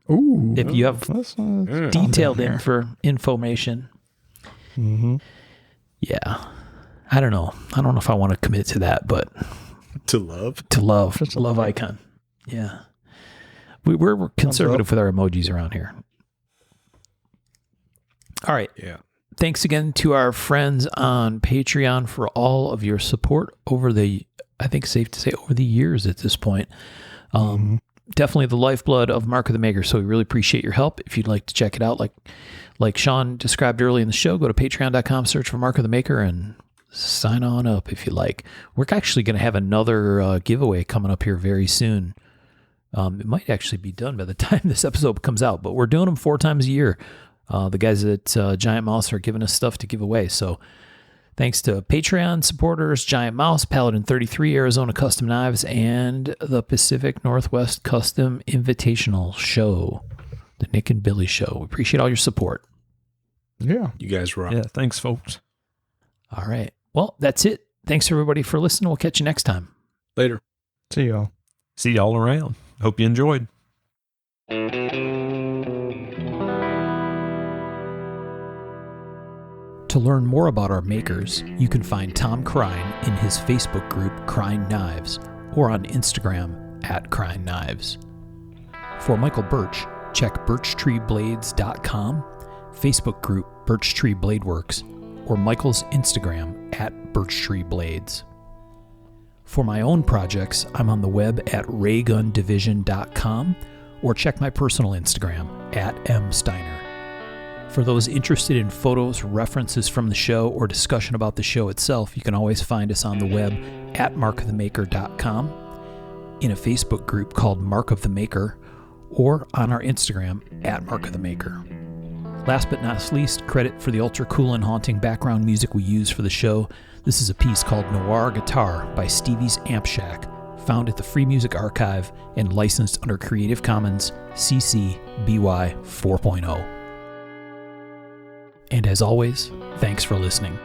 Ooh. If you have That's, detailed information. Mm-hmm. Yeah. I don't know. I don't know if I want to commit to that, but To love. to love. Just a Love like. icon. Yeah. We're conservative with our emojis around here. All right. Yeah. Thanks again to our friends on Patreon for all of your support over the, I think safe to say, over the years at this point. Definitely the lifeblood of Mark of the Maker. So we really appreciate your help. If you'd like to check it out, like Sean described early in the show, go to patreon.com, search for Mark of the Maker, and sign on up if you like. We're actually going to have another giveaway coming up here very soon. It might actually be done by the time this episode comes out, but we're doing them 4 times a year. The guys at Giant Mouse are giving us stuff to give away. So thanks to Patreon supporters, Giant Mouse, Paladin 33, Arizona Custom Knives, and the Pacific Northwest Custom Invitational Show, the Nick and Billy Show. We appreciate all your support. Yeah. You guys rock. Yeah, thanks, folks. All right. Well, that's it. Thanks, everybody, for listening. We'll catch you next time. Later. See y'all. See y'all around. Hope you enjoyed. To learn more about our makers, you can find Tom Crine in his Facebook group Crine Knives or on Instagram @Crine Knives. For Michael Birch, check birchtreeblades.com, Facebook group Birch Tree Blade Works, or Michael's Instagram @BirchtreeBlades. For my own projects, I'm on the web at raygundivision.com or check my personal Instagram @msteiner. For those interested in photos, references from the show, or discussion about the show itself, you can always find us on the web at markofthemaker.com, in a Facebook group called Mark of the Maker, or on our Instagram @markofthemaker. Last but not least, credit for the ultra cool and haunting background music we use for the show. This is a piece called Noir Guitar by Stevie's Amp Shack, found at the Free Music Archive and licensed under Creative Commons CC BY 4.0. And as always, thanks for listening.